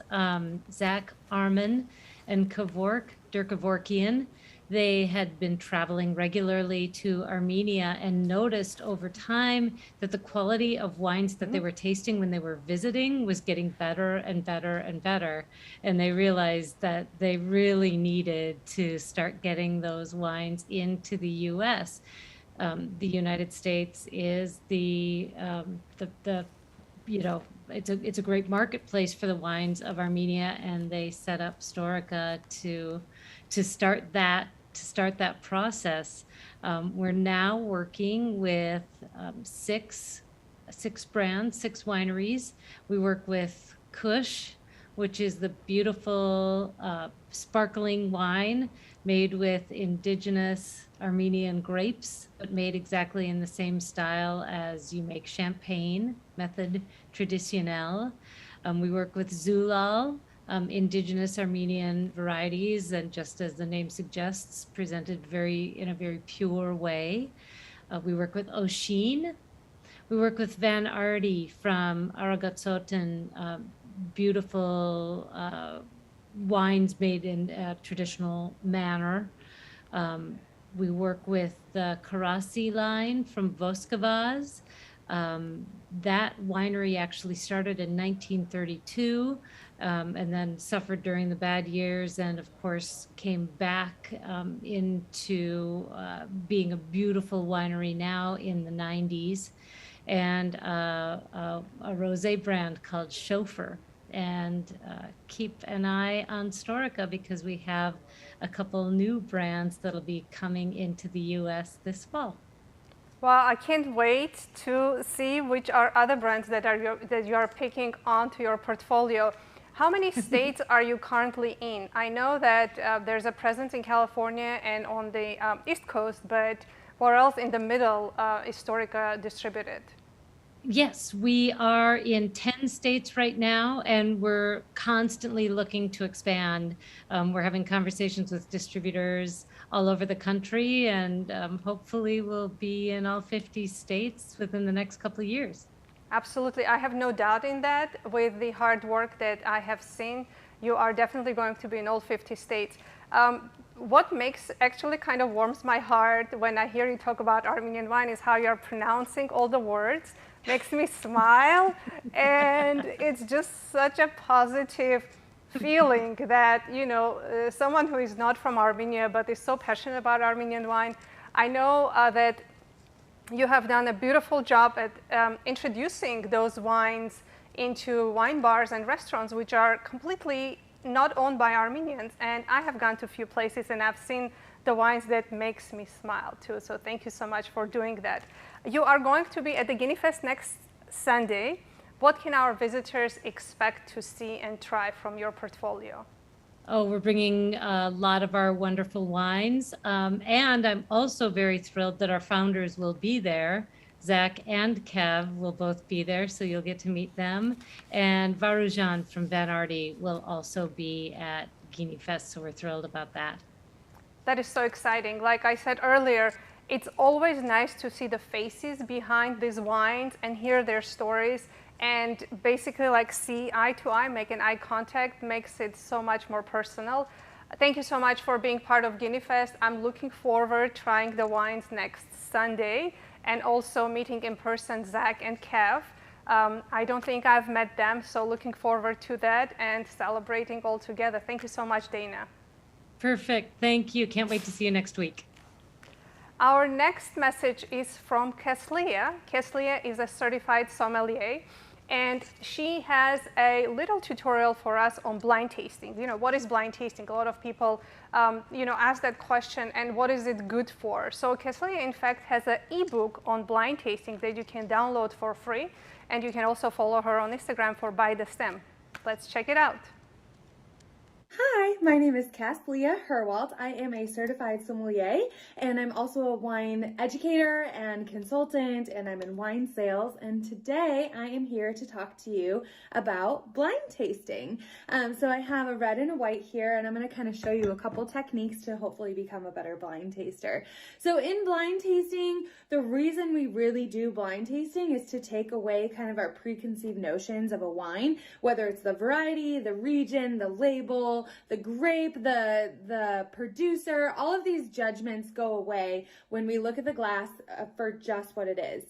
Speaker 16: Zach Arman and Dirk Kevorkian. They had been traveling regularly to Armenia and noticed over time that the quality of wines that they were tasting when they were visiting was getting better and better and better. And they realized that they really needed to start getting those wines into the US. The United States is it's a great marketplace for the wines of Armenia, and they set up Storica to start that process. We're now working with 6 6 brands, 6 wineries. We work with Kush, which is the beautiful sparkling wine made with indigenous Armenian grapes, but made exactly in the same style as you make champagne, method traditionnel. We work with Zulal, indigenous Armenian varieties, and just as the name suggests, presented in a very pure way. We work with Oshin. We work with Van Arty from Aragotzoten, beautiful wines made in a traditional manner. We work with the Karasi line from Voskavaz. That winery actually started in 1932 and then suffered during the bad years, and of course came back into being a beautiful winery now in the 90s, and a rosé brand called Chauffeur. And keep an eye on Storica because we have a couple new brands that'll be coming into the US this fall.
Speaker 2: Well, I can't wait to see which are other brands that you are picking onto your portfolio. How many states are you currently in? I know that there's a presence in California and on the East Coast, but where else in the middle is Storica distributed?
Speaker 16: Yes, we are in 10 states right now, and we're constantly looking to expand. We're having conversations with distributors all over the country, and hopefully we'll be in all 50 states within the next couple of years.
Speaker 2: Absolutely. I have no doubt in that. With the hard work that I have seen, you are definitely going to be in all 50 states. What actually kind of warms my heart when I hear you talk about Armenian wine is how you're pronouncing all the words. Makes me smile, and it's just such a positive feeling that, someone who is not from Armenia but is so passionate about Armenian wine. I know that you have done a beautiful job at introducing those wines into wine bars and restaurants, which are completely not owned by Armenians. And I have gone to a few places and I've seen the wines that makes me smile too. So thank you so much for doing that. You are going to be at the GiniFest next Sunday. What can our visitors expect to see and try from your portfolio?
Speaker 16: Oh, we're bringing a lot of our wonderful wines. And I'm also very thrilled that our founders will be there. Zach and Kev will both be there, so you'll get to meet them. And Varujan from Van Arty will also be at GiniFest, so we're thrilled about that.
Speaker 2: That is so exciting. Like I said earlier, it's always nice to see the faces behind these wines and hear their stories, and basically like see eye to eye, make an eye contact, makes it so much more personal. Thank you so much for being part of GiniFest. I'm looking forward to trying the wines next Sunday and also meeting in person Zach and Kev. I don't think I've met them, so looking forward to that and celebrating all together. Thank you so much, Dana.
Speaker 16: Perfect. Thank you. Can't wait to see you next week.
Speaker 2: Our next message is from Keslia. Keslia is a certified sommelier, and she has a little tutorial for us on blind tasting. What is blind tasting? A lot of people, ask that question, and what is it good for? So Keslia, in fact, has an ebook on blind tasting that you can download for free, and you can also follow her on Instagram for By the Stem. Let's check it out.
Speaker 17: Hi, my name is Leah Herwalt. I am a certified sommelier, and I'm also a wine educator and consultant, and I'm in wine sales. And today I am here to talk to you about blind tasting. So I have a red and a white here, and I'm going to kind of show you a couple techniques to hopefully become a better blind taster. So in blind tasting, the reason we really do blind tasting is to take away kind of our preconceived notions of a wine, whether it's the variety, the region, the label, the grape, the producer. All of these judgments go away when we look at the glass for just what it is.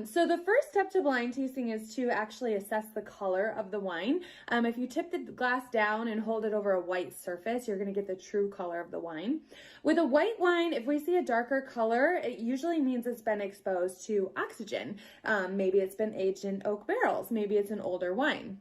Speaker 17: So the first step to blind tasting is to actually assess the color of the wine. If you tip the glass down and hold it over a white surface, you're going to get the true color of the wine. With a white wine, if we see a darker color, it usually means it's been exposed to oxygen. Maybe it's been aged in oak barrels. Maybe it's an older wine.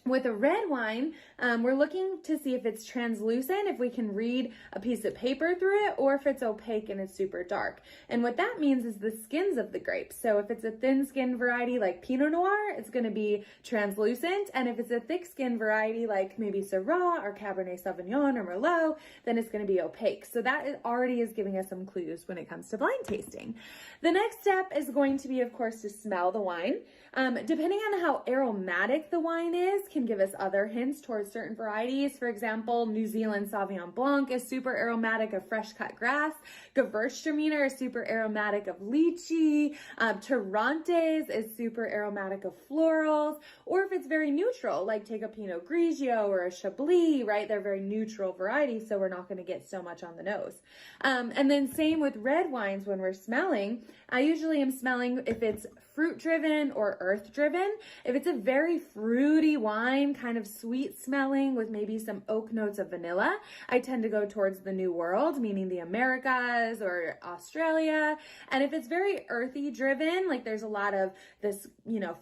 Speaker 17: With a red wine, we're looking to see if it's translucent, if we can read a piece of paper through it, or if it's opaque and it's super dark. And what that means is the skins of the grapes. So if it's a thin skin variety like Pinot Noir, it's going to be translucent. And if it's a thick skin variety like maybe Syrah or Cabernet Sauvignon or Merlot, then it's going to be opaque. So that already is giving us some clues when it comes to blind tasting. The next step is going to be, of course, to smell the wine. Depending on how aromatic the wine is, can give us other hints towards certain varieties. For example, New Zealand Sauvignon Blanc is super aromatic of fresh cut grass. Gewürztraminer is super aromatic of lychee. Torrontés is super aromatic of florals. Or if it's very neutral, like take a Pinot Grigio or a Chablis, right? They're very neutral varieties, so we're not going to get so much on the nose. And then same with red wines when we're smelling. I usually am smelling if it's fruit driven or earth driven. If it's a very fruity wine, kind of sweet smelling with maybe some oak notes of vanilla, I tend to go towards the New World, meaning the Americas or Australia. And if it's very earthy driven, like there's a lot of this,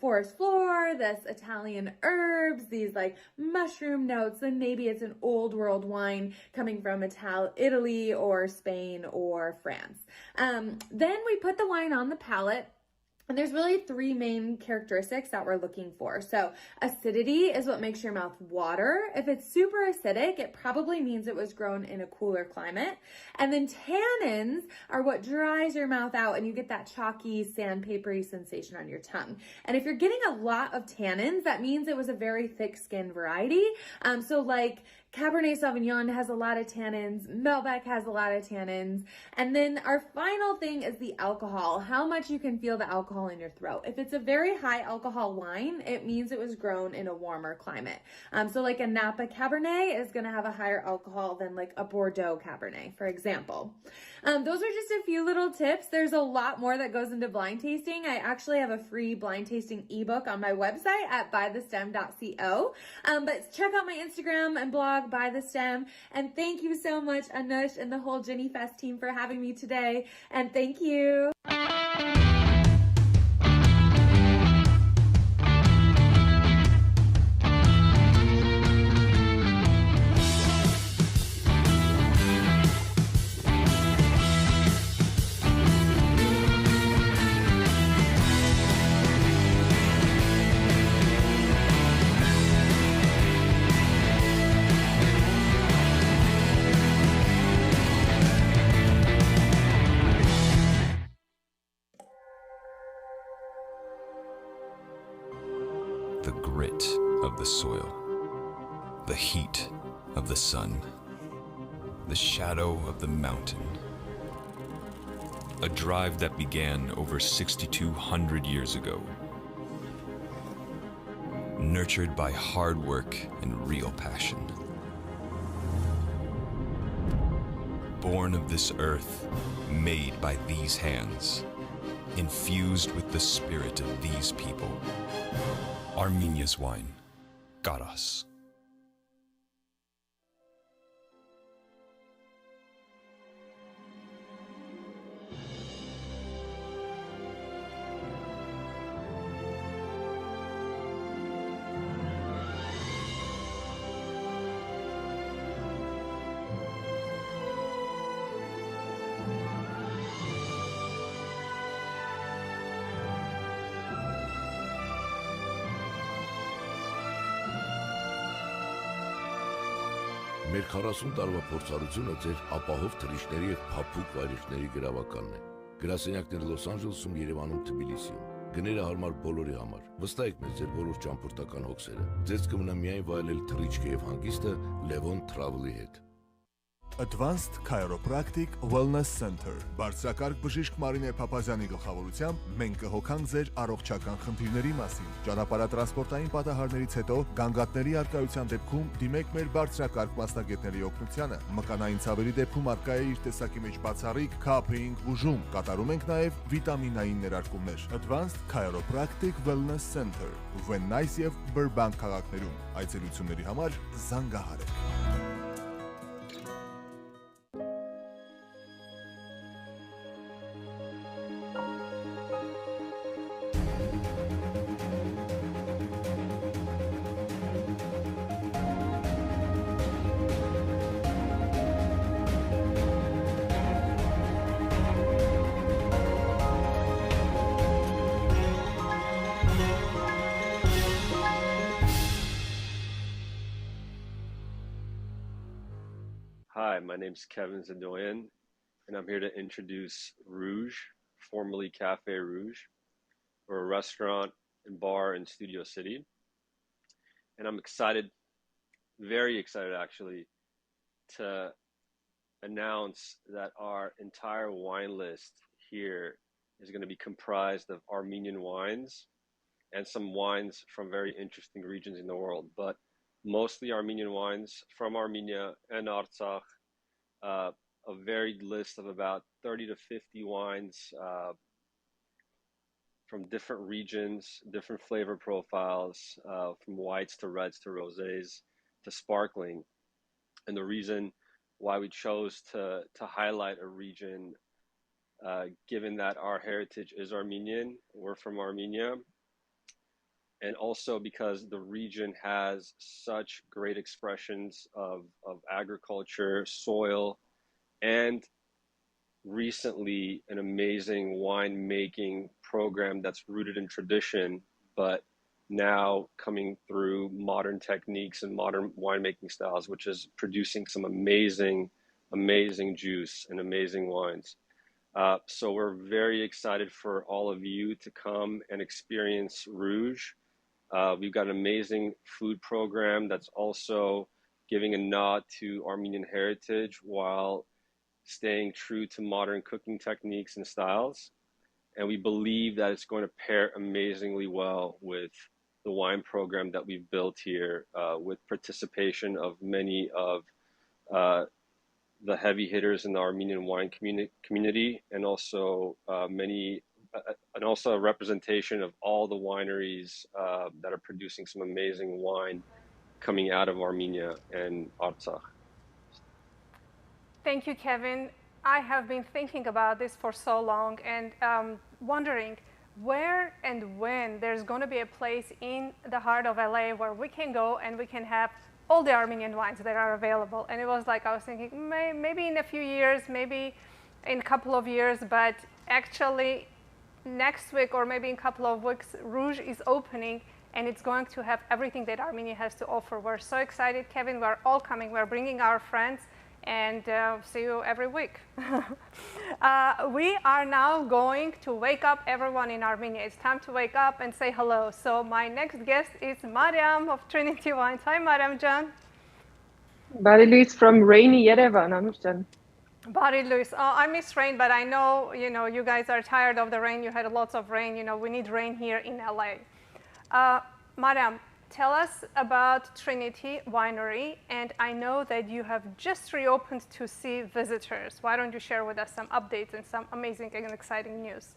Speaker 17: forest floor, this Italian herbs, these like mushroom notes, then maybe it's an old world wine coming from Italy or Spain or France. Then we put the wine on the palate. And there's really three main characteristics that we're looking for. So acidity is what makes your mouth water. If it's super acidic, it probably means it was grown in a cooler climate. And then tannins are what dries your mouth out and you get that chalky, sandpapery sensation on your tongue. And if you're getting a lot of tannins, that means it was a very thick skin variety. So like Cabernet Sauvignon has a lot of tannins, Malbec has a lot of tannins. And then our final thing is the alcohol, how much you can feel the alcohol in your throat. If it's a very high alcohol wine, it means it was grown in a warmer climate. So like a Napa Cabernet is going to have a higher alcohol than like a Bordeaux Cabernet, for example. Those are just a few little tips. There's a lot more that goes into blind tasting. I actually have a free blind tasting ebook on my website at bythestem.co. But check out my Instagram and blog, By the Stem. And thank you so much, Anush and the whole GiniFest team for having me today. And thank you.
Speaker 3: The grit of the soil, the heat of the sun, the shadow of the mountain. A drive that began over 6,200 years ago, nurtured by hard work and real passion. Born of this earth, made by these hands, infused with the spirit of these people. Armenia's wine got us.
Speaker 13: Մեր 40 տարվա փորձառությունը ձեր ապահով թռիչքների եւ փափուկ վայրիչների գրավականն է։ Գրասենյակներ Լոս Անջելեսում, Երևանում, Թբիլիսիում։ Գները հարմար բոլորի համար։ Վստահեք մեզ ձեր բոլոր ճամփորդական հոգսերը։ Ձեզ կմնա միայն վայելել թռիչքը եւ հանգիստը Levon Travel-ի հետ։
Speaker 8: Advanced Chiropractic Wellness Center Բարձրակարգ բժիշկ Մարինե Փափազյանի գլխավորությամբ մենք կհոգանք ձեր առողջական խնդիրների մասին։ Ճանապարհատրանսպորտային պատահարներից հետո գանգատների արկայության դեպքում դիմեք մեր բարձրակարգ մասնագետների օգնությանը։ Մկանային ցավերի դեպքում արկա է իր տեսակի մեջ բացառիկ քափինգ բուժում։ Կատարում ենք նաև վիտամինային ներարկումներ։ Advanced Chiropractic Wellness Center Վեննայս եւ Բրբանկ քաղաքներում։ Այցելությունների համար զանգահարեք։
Speaker 18: Hi, my name's Kevin Zadoyan, and I'm here to introduce Rouge, formerly Cafe Rouge. We're a restaurant and bar in Studio City. And I'm excited, very excited actually, to announce that our entire wine list here is going to be comprised of Armenian wines and some wines from very interesting regions in the world, but mostly Armenian wines from Armenia and Artsakh. A varied list of about 30 to 50 wines from different regions, different flavor profiles, from whites to reds to rosés to sparkling. And the reason why we chose to highlight a region, given that our heritage is Armenian, we're from Armenia, and also because the region has such great expressions of agriculture, soil, and recently an amazing winemaking program that's rooted in tradition, but now coming through modern techniques and modern winemaking styles, which is producing some amazing juice and amazing wines. So we're very excited for all of you to come and experience Rouge. We've got an amazing food program that's also giving a nod to Armenian heritage while staying true to modern cooking techniques and styles. And we believe that it's going to pair amazingly well with the wine program that we've built here, with participation of many of the heavy hitters in the Armenian wine community, and also a representation of all the wineries that are producing some amazing wine coming out of Armenia and Artsakh.
Speaker 2: Thank you, Kevin. I have been thinking about this for so long and wondering where and when there's going to be a place in the heart of LA where we can go and we can have all the Armenian wines that are available. And it was like, I was thinking maybe in a few years, maybe in a couple of years, but actually next week or maybe in a couple of weeks, Rouge is opening and it's going to have everything that Armenia has to offer. We're so excited, Kevin. We're all coming. We're bringing our friends, and see you every week. We are now going to wake up everyone in Armenia. It's time to wake up and say hello. So my next guest is Mariam of Trinity Wines. Hi, Mariam Can.
Speaker 19: Barry Luis from rainy Yerevan, Anushan.
Speaker 2: Barry Luis. Oh, I miss rain, but I know, you guys are tired of the rain. You had lots of rain. We need rain here in LA. Mariam, tell us about Trinity Winery, and I know that you have just reopened to see visitors. Why don't you share with us some updates and some amazing and exciting news?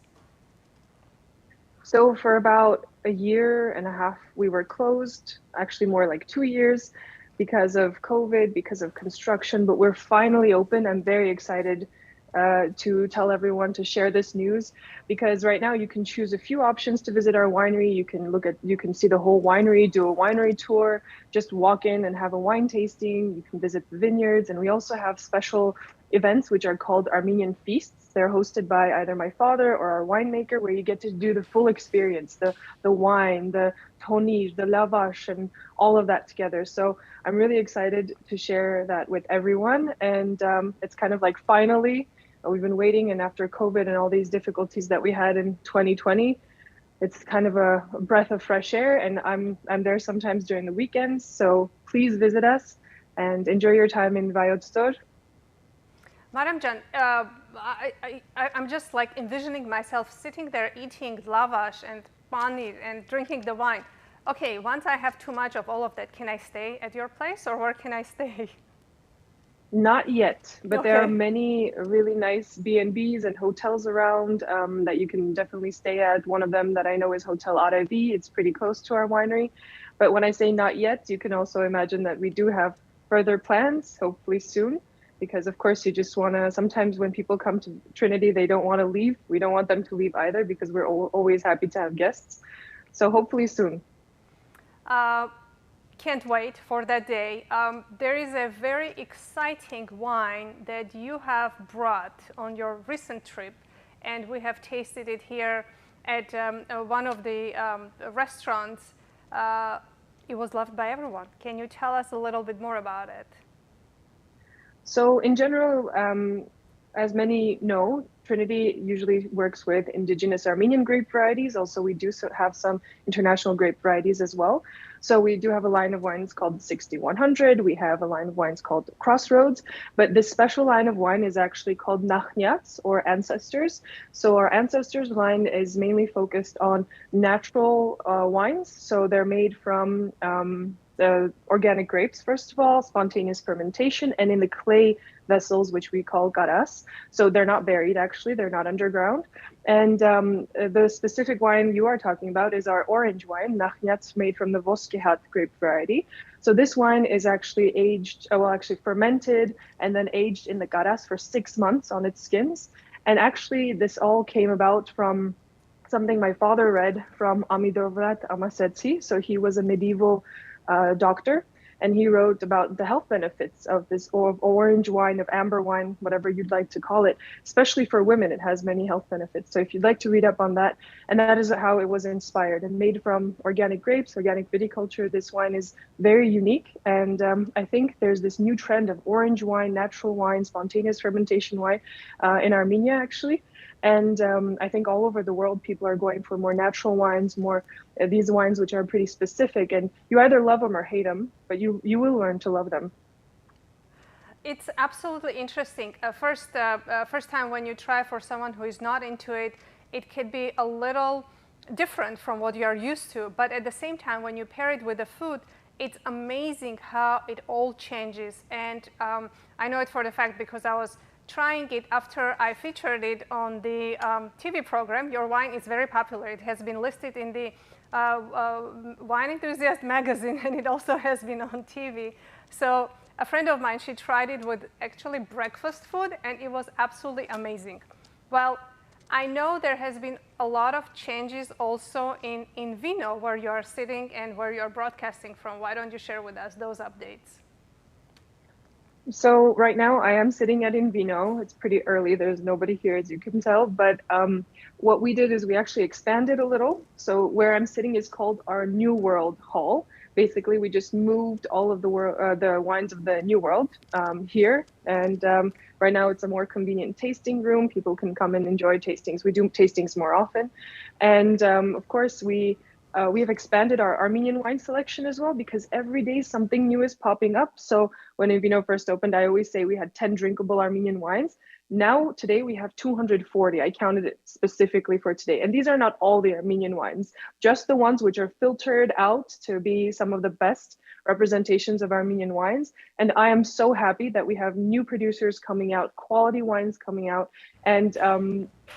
Speaker 19: So for about a year and a half, we were closed, actually more like 2 years because of COVID, because of construction, but we're finally open. I'm very excited to tell everyone to share this news, because right now you can choose a few options to visit our winery. You can see the whole winery, do a winery tour, just walk in and have a wine tasting. You can visit the vineyards, and we also have special events which are called Armenian feasts. They're hosted by either my father or our winemaker, where you get to do the full experience, the wine, the tonij, the lavash, and all of that together. So I'm really excited to share that with everyone. And it's kind of like finally, we've been waiting, and after COVID and all these difficulties that we had in 2020, it's kind of a breath of fresh air, and I'm there sometimes during the weekends. So please visit us and enjoy your time in Vayotzdor.
Speaker 2: Madam Can, I'm just like envisioning myself sitting there eating lavash and paneer and drinking the wine. Okay, once I have too much of all of that, can I stay at your place, or where can I stay?
Speaker 19: Not yet, but
Speaker 2: Okay.
Speaker 19: there are many really nice B&Bs and hotels around that you can definitely stay at. One of them that I know is Hotel Arevi. It's pretty close to our winery. But when I say not yet, you can also imagine that we do have further plans, hopefully soon, because of course you just want to, sometimes when people come to Trinity, they don't want to leave. We don't want them to leave either, because we're always happy to have guests. So hopefully soon.
Speaker 2: Can't wait for that day. There is a very exciting wine that you have brought on your recent trip, and we have tasted it here at one of the restaurants. It was loved by everyone. Can you tell us a little bit more about it?
Speaker 19: So in general, as many know, Trinity usually works with indigenous Armenian grape varieties. Also, we do have some international grape varieties as well. So we do have a line of wines called 6100. We have a line of wines called Crossroads. But this special line of wine is actually called Nachnyats, or Ancestors. So our Ancestors line is mainly focused on natural wines. So they're made from the organic grapes, first of all, spontaneous fermentation, and in the clay vessels, which we call garas. So they're not buried, actually, they're not underground. And the specific wine you are talking about is our orange wine, Nachnyats, made from the Voskehat grape variety. So this wine is actually aged, actually fermented and then aged in the garas for 6 months on its skins. And actually, this all came about from something my father read from Amidovrat Amasetsi. So he was a medieval doctor, and he wrote about the health benefits of this orange wine, of amber wine, whatever you'd like to call it, especially for women. It has many health benefits. So if you'd like to read up on that, and that is how it was inspired and made from organic grapes, organic viticulture. This wine is very unique. And I think there's this new trend of orange wine, natural wine, spontaneous fermentation wine in Armenia, actually. And I think all over the world, people are going for more natural wines, more these wines which are pretty specific. And you either love them or hate them, but you will learn to love them.
Speaker 2: It's absolutely interesting. First time when you try for someone who is not into it, it could be a little different from what you are used to. But at the same time, when you pair it with the food, it's amazing how it all changes. And I know it for the fact because I was trying it after I featured it on the TV program. Your wine is very popular. It has been listed in the Wine Enthusiast magazine, and it also has been on TV. So a friend of mine, she tried it with actually breakfast food, and it was absolutely amazing. Well, I know there has been a lot of changes also in Vino, where you are sitting and where you are broadcasting from. Why don't you share with us those updates?
Speaker 19: So right now I am sitting at Invino. It's pretty early. There's nobody here, as you can tell. But what we did is we actually expanded a little. So where I'm sitting is called our New World Hall. Basically, we just moved all of the wines of the New World here. And right now it's a more convenient tasting room. People can come and enjoy tastings. We do tastings more often. And of course, we have expanded our Armenian wine selection as well, because every day something new is popping up. So when Invino first opened, I always say we had 10 drinkable Armenian wines. Now, today we have 240. I counted it specifically for today. And these are not all the Armenian wines, just the ones which are filtered out to be some of the best representations of Armenian wines. And I am so happy that we have new producers coming out, quality wines coming out. And,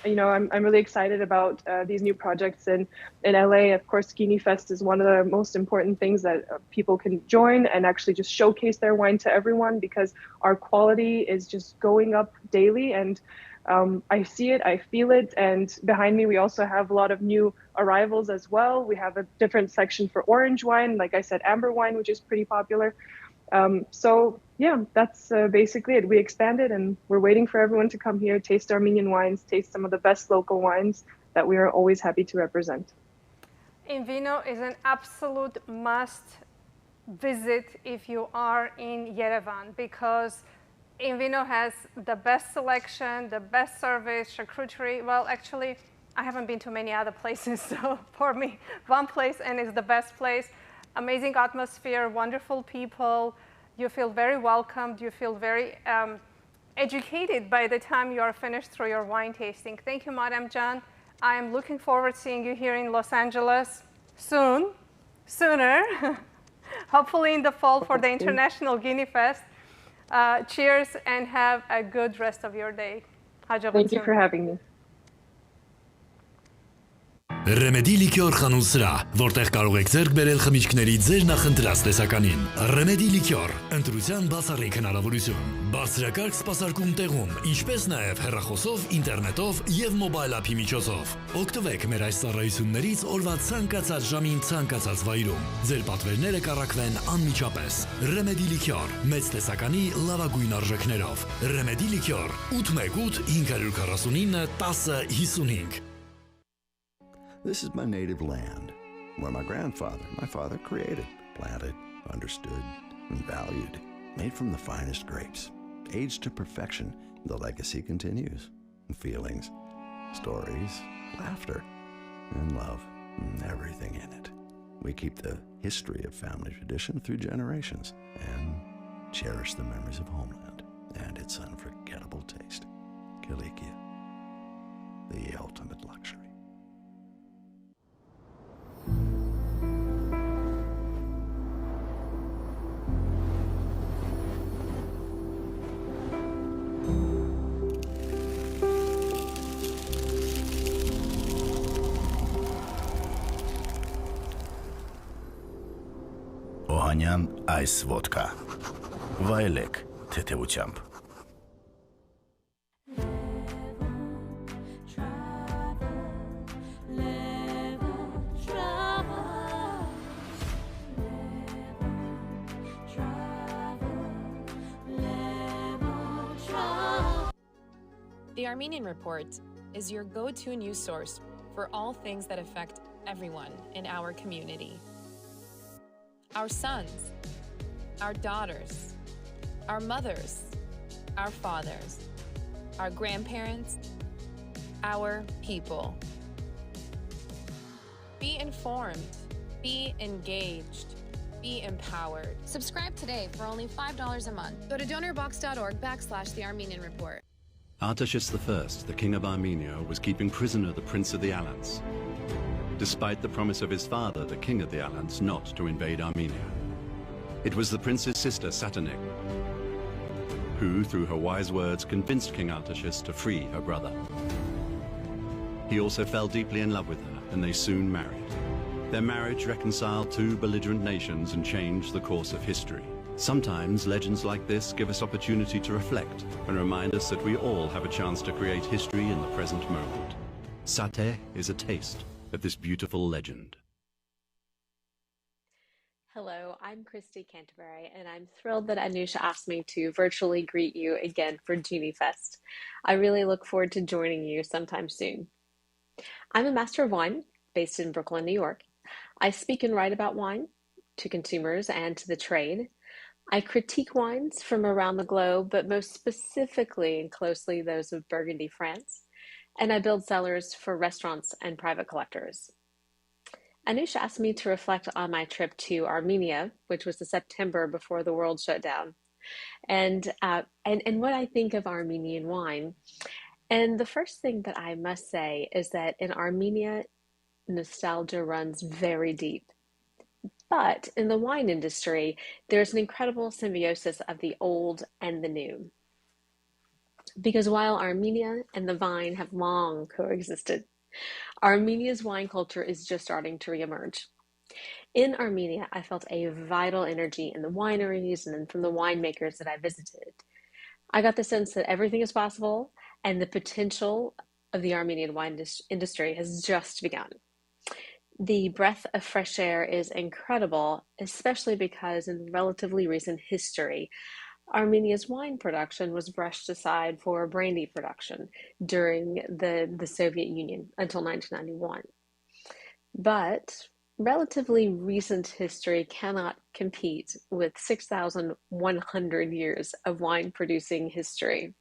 Speaker 19: you know, I'm really excited about these new projects in LA. Of course, GiniFest is one of the most important things that people can join and actually just showcase their wine to everyone, because our quality is just going up daily. And I see it, I feel it. And behind me, we also have a lot of new arrivals as well. We have a different section for orange wine, like I said, amber wine, which is pretty popular. So yeah, that's basically it. We expanded and we're waiting for everyone to come here, taste Armenian wines, taste some of the best local wines that we are always happy to represent.
Speaker 2: Invino is an absolute must visit if you are in Yerevan, because Invino has the best selection, the best service, charcuterie. Well, actually, I haven't been to many other places, so for me, one place and it's the best place. Amazing atmosphere, wonderful people. You feel very welcomed. You feel very educated by the time you are finished through your wine tasting. Thank you, Madam Can. I am looking forward to seeing you here in Los Angeles sooner, hopefully in the fall for the International GiniFest. Cheers and have a good rest of your day.
Speaker 19: Thank you for having me.
Speaker 6: Remedy Liqueur խանութ սրահ, որտեղ կարող եք ձեռք բերել խմիչքների ձեր նախընտրած տեսականին։ Remedy Liqueur, ընտրության բացառիկ հնարավորություն։ Բարձրակարգ սպասարկում տեղում, ինչպես նաև հեռախոսով, ինտերնետով և մոբայլ ափի միջոցով։ Օգտվեք մեր այս ծառայություններից օրվա ցանկացած ժամին ցանկացած վայրում։ Ձեր պատվերները կառաքվեն անմիջապես։ Remedy Liqueur, մեծ տեսականի լավագույն արժեքներով։ Remedy Liqueur 818 549 1055։
Speaker 20: This is my native land, where my father created, planted, understood, and valued, made from the finest grapes. aged to perfection, the legacy continues. Feelings, stories, laughter, and love, and everything in it. We keep the history of family tradition through generations and cherish the memories of homeland and its unforgettable taste. Kilikia, the ultimate luxury.
Speaker 21: Օհանյան այս ոդկա։ Վայելեք թեթևությամբ։
Speaker 7: The Armenian Report is your go-to news source for all things that affect everyone in our community. Our sons, our daughters, our mothers, our fathers, our grandparents, our people. Be informed, be engaged, be empowered. Subscribe today for only $5 a month. Go to donorbox.org/The Armenian Report.
Speaker 22: Artaxerxes I, the king of Armenia, was keeping prisoner the prince of the Alans, despite the promise of his father, the king of the Alans, not to invade Armenia. It was the prince's sister, Saturnig, who, through her wise words, convinced King Artaxerxes to free her brother. He also fell deeply in love with her, and they soon married. Their marriage reconciled two belligerent nations and changed the course of history. Sometimes legends like this give us opportunity to reflect and remind us that we all have a chance to create history in the present moment. Sateh is a taste of this beautiful legend.
Speaker 23: Hello, I'm Christy Canterbury, and I'm thrilled that Anusha asked me to virtually greet you again for GiniFest. I really look forward to joining you sometime soon. I'm a master of wine based in Brooklyn, New York. I speak and write about wine to consumers and to the trade. I critique wines from around the globe, but most specifically and closely those of Burgundy, France. And I build cellars for restaurants and private collectors. Anusha asked me to reflect on my trip to Armenia, which was the September before the world shut down, and what I think of Armenian wine. And the first thing that I must say is that in Armenia, nostalgia runs very deep. But in the wine industry, there's an incredible symbiosis of the old and the new. Because while Armenia and the vine have long coexisted, Armenia's wine culture is just starting to reemerge. In Armenia, I felt a vital energy in the wineries and from the winemakers that I visited. I got the sense that everything is possible and the potential of the Armenian wine industry has just begun. The breath of fresh air is incredible, especially because in relatively recent history, Armenia's wine production was brushed aside for brandy production during the Soviet Union until 1991. But relatively recent history cannot compete with 6,100 years of wine producing history.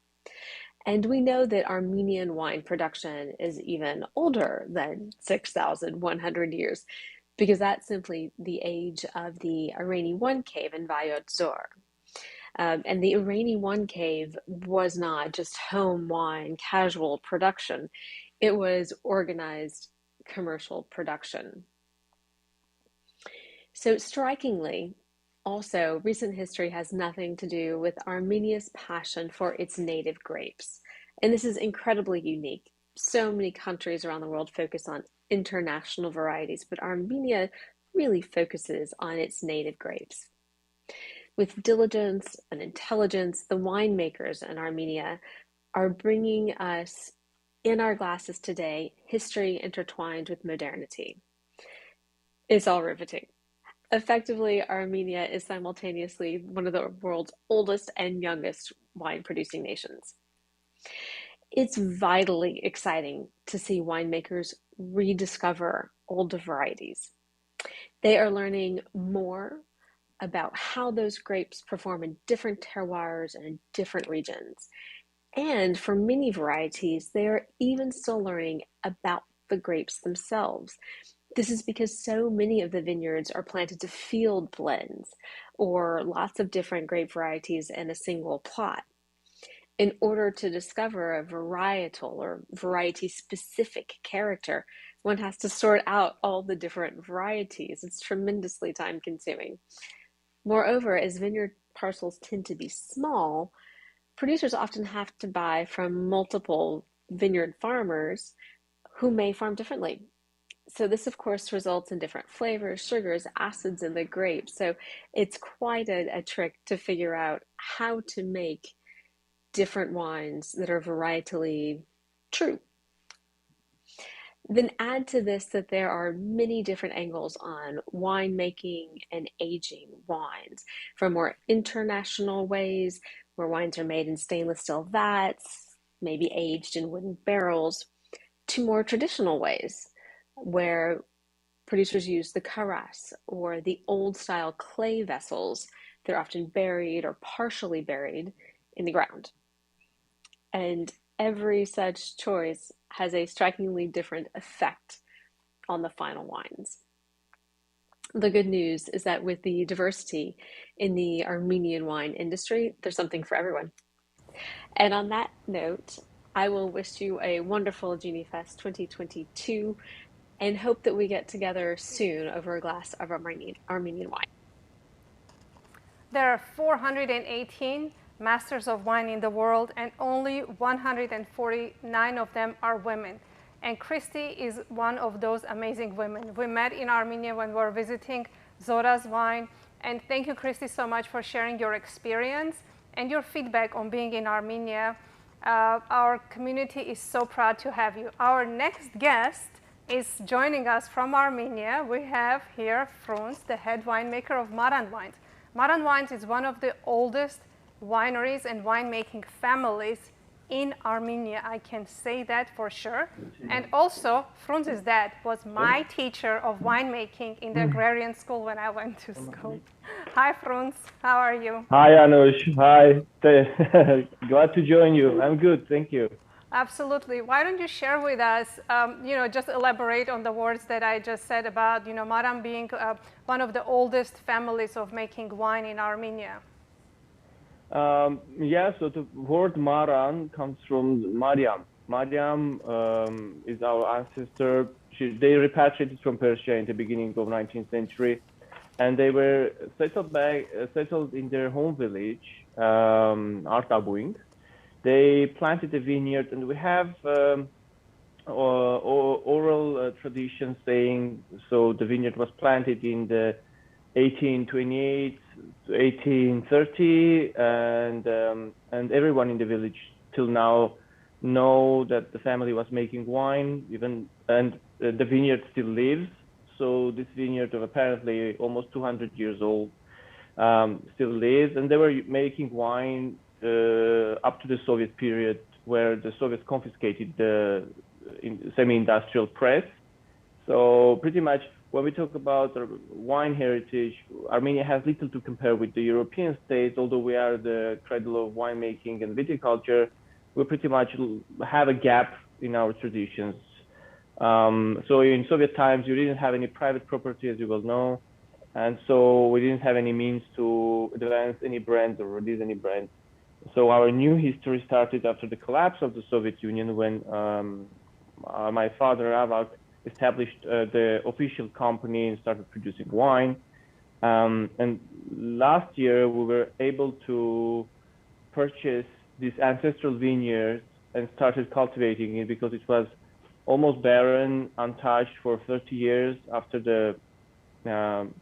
Speaker 23: And we know that Armenian wine production is even older than 6,100 years, because that's simply the age of the Irani One cave in Vayot Zor. And the Irani One cave was not just home wine, casual production. It was organized commercial production. So strikingly, also, recent history has nothing to do with Armenia's passion for its native grapes. And this is incredibly unique. So many countries around the world focus on international varieties, but Armenia really focuses on its native grapes. With diligence and intelligence, the winemakers in Armenia are bringing us in our glasses today history intertwined with modernity. It's all riveting. Effectively, Armenia is simultaneously one of the world's oldest and youngest wine-producing nations. It's vitally exciting to see winemakers rediscover old varieties. They are learning more about how those grapes perform in different terroirs and in different regions. And for many varieties, they are even still learning about the grapes themselves. This is because so many of the vineyards are planted to field blends or lots of different grape varieties in a single plot. In order to discover a varietal or variety-specific character, one has to sort out all the different varieties. It's tremendously time-consuming. Moreover, as vineyard parcels tend to be small, producers often have to buy from multiple vineyard farmers who may farm differently. So this, of course, results in different flavors, sugars, acids in the grapes. So it's quite a trick to figure out how to make different wines that are varietally true. Then add to this that there are many different angles on winemaking and aging wines, from more international ways where wines are made in stainless steel vats, maybe aged in wooden barrels, to more traditional ways where producers use the carafe or the old style clay vessels that are often buried or partially buried in the ground. And every such choice has a strikingly different effect on the final wines. The good news is that with the diversity in the Armenian wine industry, there's something for everyone. And on that note, I will wish you a wonderful GiniFest 2022 and hope that we get together soon over a glass of Armenian wine.
Speaker 2: There are 418 masters of wine in the world, and only 149 of them are women. And Christy is one of those amazing women. We met in Armenia when we were visiting Zora's Wine. And thank you, Christy, so much for sharing your experience and your feedback on being in Armenia. Our community is so proud to have you. Our next guest is joining us from Armenia. We have here Frunz, the head winemaker of Maran Wines. Maran Wines is one of the oldest wineries and winemaking families in Armenia. I can say that for sure. And also, Frunz's dad was my teacher of winemaking in the agrarian school when I went to school. Hi, Frunz. How are you?
Speaker 1: Hi, Anush. Hi. Glad to join you. I'm good. Thank you.
Speaker 2: Absolutely. Why don't you share with us, just elaborate on the words that I just said about, Maran being one of the oldest families of making wine in Armenia.
Speaker 1: Yeah, so the word Maran comes from Mariam. Mariam is our ancestor. They repatriated from Persia in the beginning of 19th century, and they were settled in their home village, Artabuing. They planted a vineyard, and we have oral tradition saying so the vineyard was planted in the 1828 to 1830, and everyone in the village till now know that the family was making wine, and the vineyard still lives. So this vineyard of apparently almost 200 years old still lives, and they were making wine up to the Soviet period, where the Soviets confiscated the semi-industrial press. So pretty much when we talk about wine heritage, Armenia has little to compare with the European states. Although we are the cradle of winemaking and viticulture, we pretty much have a gap in our traditions. So in Soviet times, you didn't have any private property, as you well know, and so we didn't have any means to advance any brand or release any brand. So our new history started after the collapse of the Soviet Union, when my father, Avak, established the official company and started producing wine. And last year, we were able to purchase this ancestral vineyard and started cultivating it, because it was almost barren, untouched for 30 years after the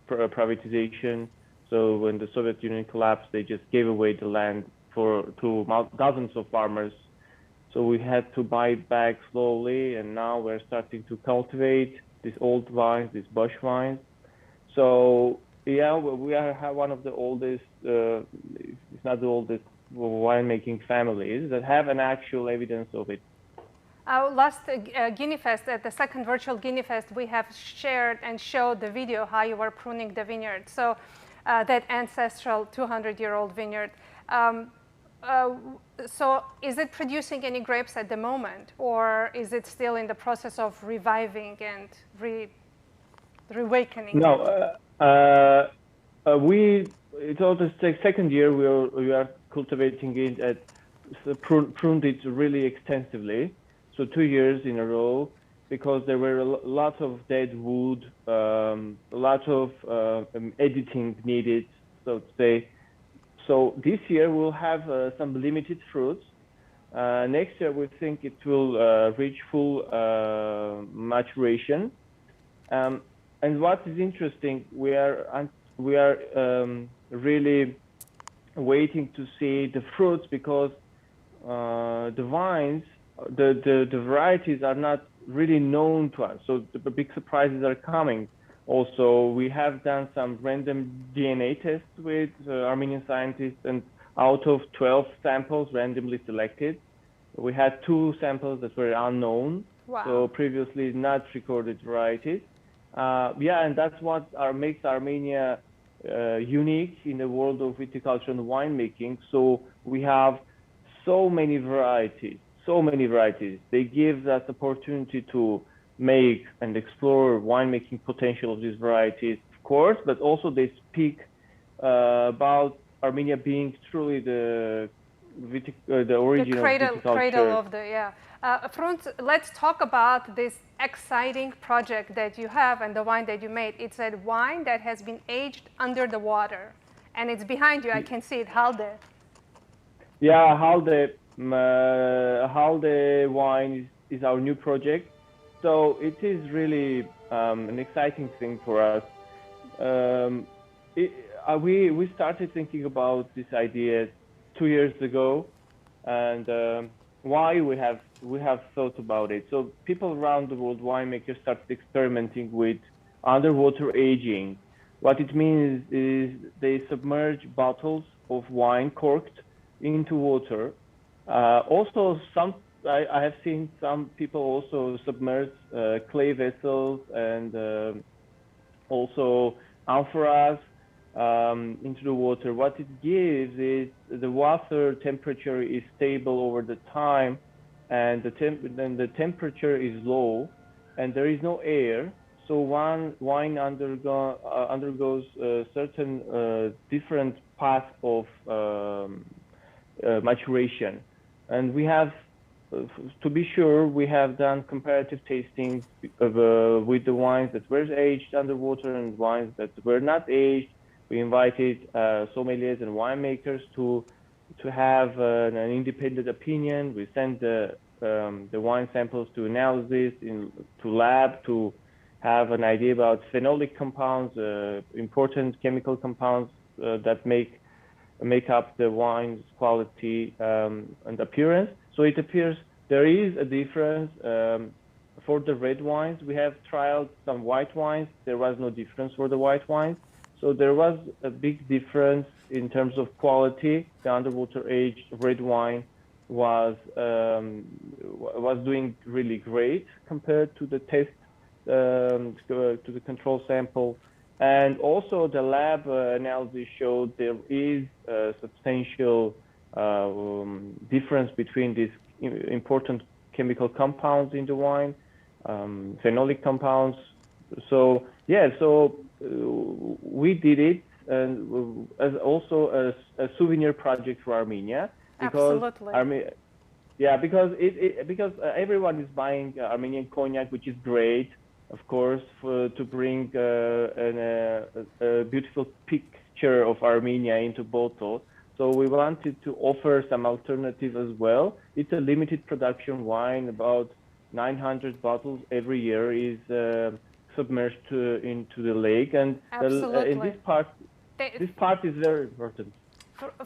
Speaker 1: privatization. So when the Soviet Union collapsed, they just gave away the land to dozens of farmers. So we had to buy it back slowly, and now we're starting to cultivate these old vines, these bush vines. So yeah, we are one of the oldest, if not the oldest, winemaking families that have an actual evidence of it.
Speaker 2: Last GiniFest, at the second virtual GiniFest, we have shared and showed the video how you were pruning the vineyard. So that ancestral 200-year-old vineyard. So is it producing any grapes at the moment, or is it still in the process of reviving and reawakening?
Speaker 1: No, it's all the second year we are cultivating it pruned it really extensively. So 2 years in a row, because there were lots of dead wood, a lot of editing needed, so to say. So this year we'll have some limited fruits. Next year we think it will reach full maturation. And what is interesting, we are really waiting to see the fruits, because the vines, the varieties are not really known to us. So the big surprises are coming. Also, we have done some random DNA tests with Armenian scientists, and out of 12 samples randomly selected, we had 2 samples that were unknown.
Speaker 2: Wow.
Speaker 1: So previously not recorded varieties. And that's what makes Armenia unique in the world of viticulture and winemaking. So we have so many varieties. They give us opportunity to make and explore winemaking potential of these varieties, of course, but also they speak about Armenia being truly the original viticulture.
Speaker 2: Cradle of the, Frunz, let's talk about this exciting project that you have and the wine that you made. It's a wine that has been aged under the water, and it's behind you. I can see it, Halde.
Speaker 1: Yeah, Halde wine is our new project. So it is really an exciting thing for us. We started thinking about this idea 2 years ago, and why we have thought about it. So people around the world, winemakers, started experimenting with underwater aging. What it means is they submerge bottles of wine corked into water. Also, I have seen some people also submerge clay vessels and also amphoras into the water. What it gives is the water temperature is stable over the time, and the temperature is low, and there is no air. So wine undergoes certain different path of maturation, and we have. To be sure, we have done comparative tastings with the wines that were aged underwater and wines that were not aged. We invited sommeliers and winemakers to have an independent opinion. We sent the wine samples to analysis to lab to have an idea about phenolic compounds, important chemical compounds that make up the wine's quality and appearance. So it appears there is a difference for the red wines. We have trialed some white wines. There was no difference for the white wines. So there was a big difference in terms of quality. The underwater aged red wine was doing really great compared to the test, to the control sample. And also the lab analysis showed there is a substantial difference between these important chemical compounds in the wine, phenolic compounds. So we did it, and as also a souvenir project for Armenia, because
Speaker 2: absolutely.
Speaker 1: Because everyone is buying Armenian cognac, which is great, of course, to bring a beautiful picture of Armenia into bottle. So we wanted to offer some alternative as well. It's a limited production wine. About 900 bottles every year is submerged into the lake, and this part is very important.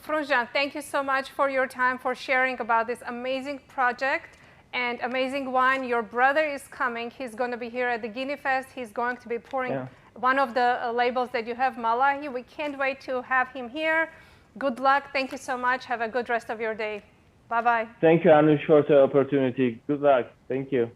Speaker 2: Frunzhan, thank you so much for your time, for sharing about this amazing project and amazing wine. Your brother is coming. He's going to be here at the GiniFest. He's going to be pouring one of the labels that you have, Malahi. We can't wait to have him here. Good luck. Thank you so much. Have a good rest of your day. Bye-bye.
Speaker 1: Thank you, Anush, for the opportunity. Good luck. Thank you.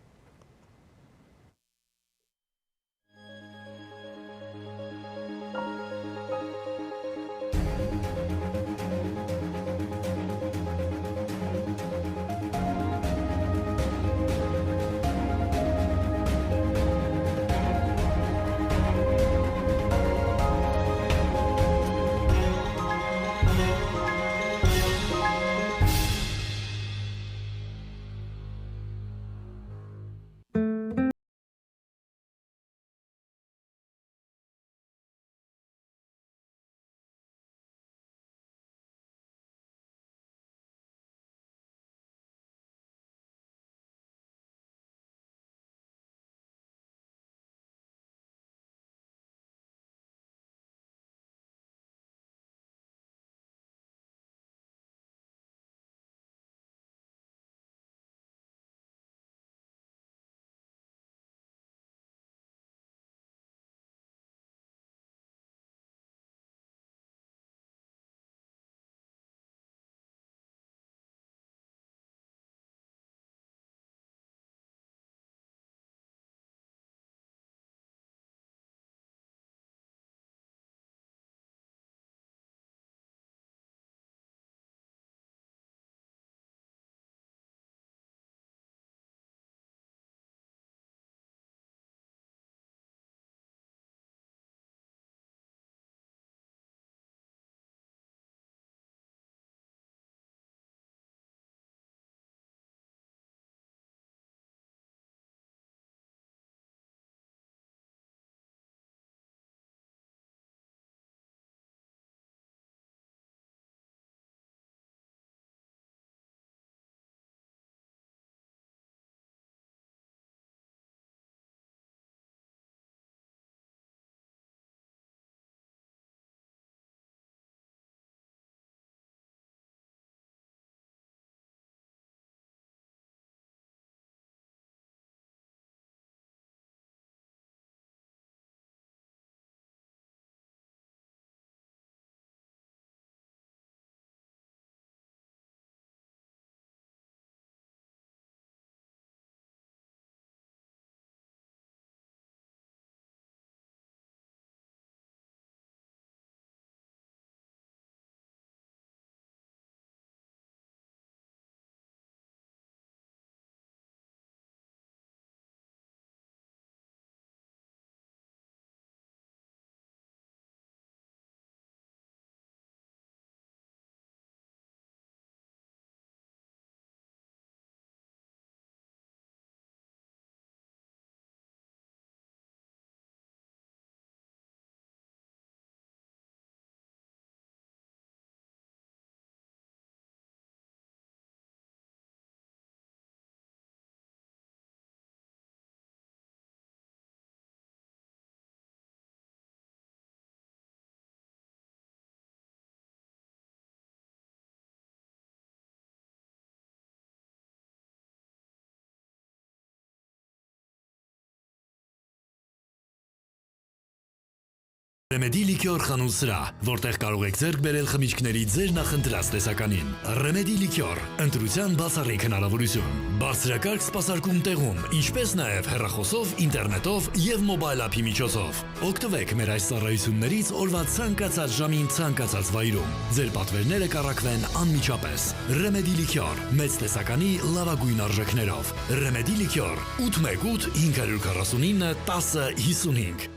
Speaker 6: Remedy Liquor խանութ սրահ, որտեղ կարող եք ձեռք բերել խմիչքների ձեր նախընտրած տեսականին։ Remedy Liquor, ընտրության բացառիկ հնարավորություն։ Բարձրակարգ սպասարկում տեղում, ինչպես նաև հեռախոսով, ինտերնետով եւ մոբայլ ափի միջոցով։ Օգտվեք մեր այս ծառայություններից օրվա ցանկացած ժամին ցանկացած վայրում։ Ձեր պատվերները կառաքվեն անմիջապես։ Remedy Liquor, մեծ տեսականի լավագույն արժեքներով։ Remedy Liquor 818 549 1055։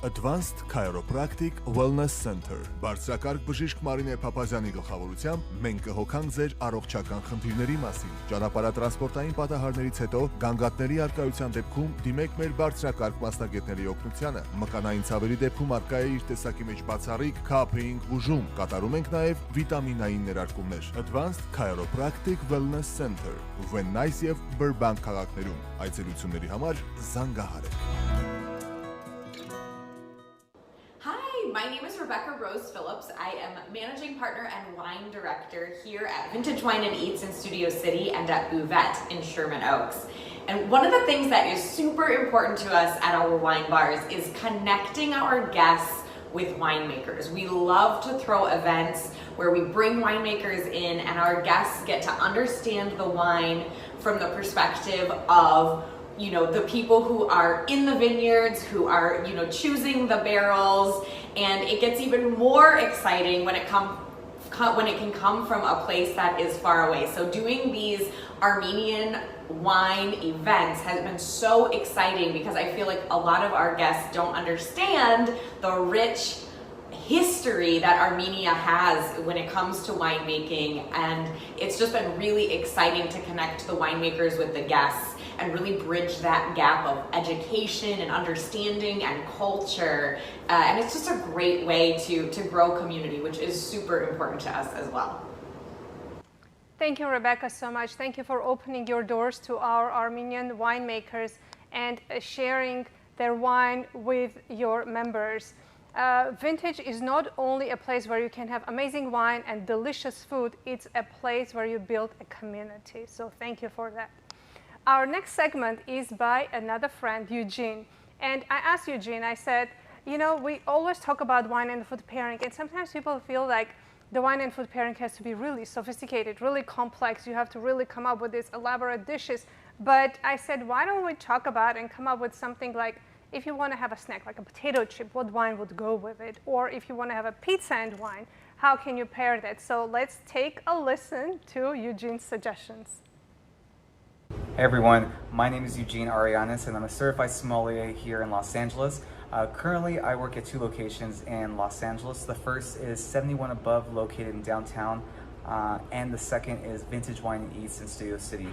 Speaker 8: Advanced Chiropractic Wellness Center Բարձրակարգ բժիշկ Մարինե Փափազյանի գլխավորությամբ մենք կհոգանք ձեր առողջական խնդիրների մասին։ Ճանապարհատրանսպորտային պատահարներից հետո գանգատների արկայության դեպքում դիմեք մեր բարձրակարգ մասնագետների օգնությանը։ Մկանային ցավերի դեպքում արկա է իր տեսակի մեջ բացառիկ քափինգ բուժում։ Կատարում ենք նաև վիտամինային ներարկումներ։ Advanced Chiropractic Wellness Center Վեննայս եւ Բրբանկ քաղաքներում։ Այցելությունների համար զանգահարեք։
Speaker 4: My name is Rebecca Rose Phillips. I am managing partner and wine director here at Vintage Wine and Eats in Studio City and at Buvette in Sherman Oaks. And one of the things that is super important to us at our wine bars is connecting our guests with winemakers. We love to throw events where we bring winemakers in and our guests get to understand the wine from the perspective of the people who are in the vineyards, who are, choosing the barrels, and it gets even more exciting when it can come from a place that is far away. So doing these Armenian wine events has been so exciting because I feel like a lot of our guests don't understand the rich history that Armenia has when it comes to winemaking, and it's just been really exciting to connect the winemakers with the guests and really bridge that gap of education and understanding and culture. And it's just a great way to grow community, which is super important to us as well.
Speaker 2: Thank you, Rebecca, so much. Thank you for opening your doors to our Armenian winemakers and sharing their wine with your members. Vintage is not only a place where you can have amazing wine and delicious food, it's a place where you build a community. So thank you for that. Our next segment is by another friend, Eugene. And I asked Eugene, I said, we always talk about wine and food pairing, and sometimes people feel like the wine and food pairing has to be really sophisticated, really complex. You have to really come up with these elaborate dishes. But I said, why don't we talk about and come up with something like, if you want to have a snack, like a potato chip, what wine would go with it? Or if you want to have a pizza and wine, how can you pair that? So let's take a listen to Eugene's suggestions.
Speaker 5: Hey everyone, my name is Eugene Arianis and I'm a certified sommelier here in Los Angeles. Currently, I work at 2 locations in Los Angeles. The first is 71 Above, located in downtown, and the second is Vintage Wine and Eats in Studio City.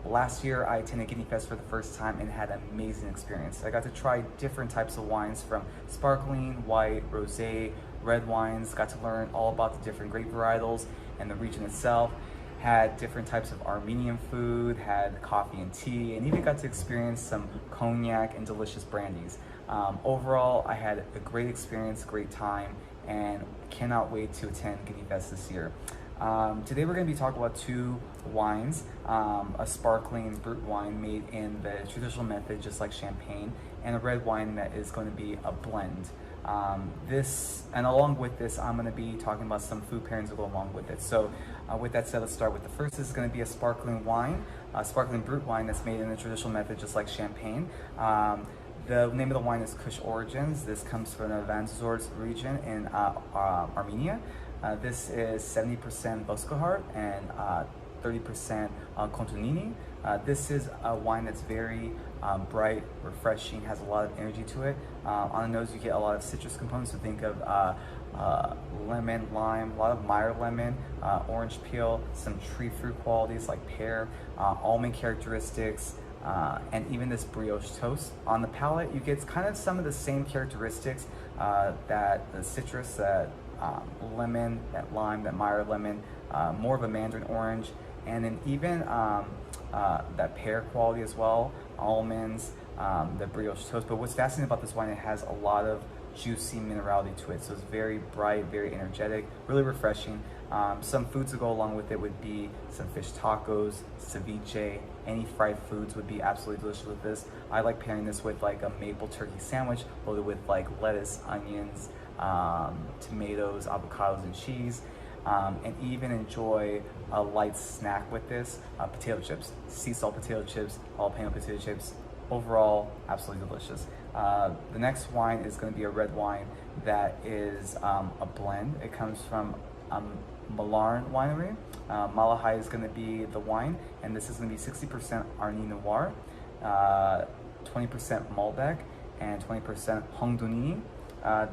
Speaker 5: Last year, I attended GiniFest for the first time and had an amazing experience. I got to try different types of wines from sparkling, white, rosé, red wines, got to learn all about the different grape varietals and the region itself. Had different types of Armenian food, had coffee and tea, and even got to experience some cognac and delicious brandies. Overall, I had a great experience, great time, and cannot wait to attend GiniFest this year. Today we're going to be talking about 2 wines, a sparkling brut wine made in the traditional method, just like champagne, and a red wine that is going to be a blend. Along with this, I'm going to be talking about some food pairings that go along with it. So with that said, let's start with the first. This is going to be a sparkling wine, a sparkling brut wine that's made in the traditional method, just like champagne. The name of the wine is Kush Origins. This comes from the Vanzorsk region in Armenia. This is 70% Boskohar and 30% Kontunini. This is a wine that's very bright, refreshing, has a lot of energy to it. On the nose, you get a lot of citrus components, so think of lemon, lime, a lot of Meyer lemon, orange peel, some tree fruit qualities like pear, almond characteristics, and even this brioche toast. On the palate, you get kind of some of the same characteristics that the citrus, that lemon, that lime, that Meyer lemon, more of a mandarin orange, and then even that pear quality as well, almonds, the brioche toast. But what's fascinating about this wine, it has a lot of juicy minerality to it. So it's very bright, very energetic, really refreshing. Some foods to go along with it would be some fish tacos, ceviche, any fried foods would be absolutely delicious with this. I like pairing this with like a maple turkey sandwich loaded with like lettuce, onions, tomatoes, avocados, and cheese. And even enjoy a light snack with this, potato chips, sea salt potato chips, jalapeno potato chips. Overall, absolutely delicious. The next wine is going to be a red wine that is a blend. It comes from Malarn Winery. Malahai is going to be the wine, and this is going to be 60% Arni Noir, 20% Malbec, and 20% Hongduni.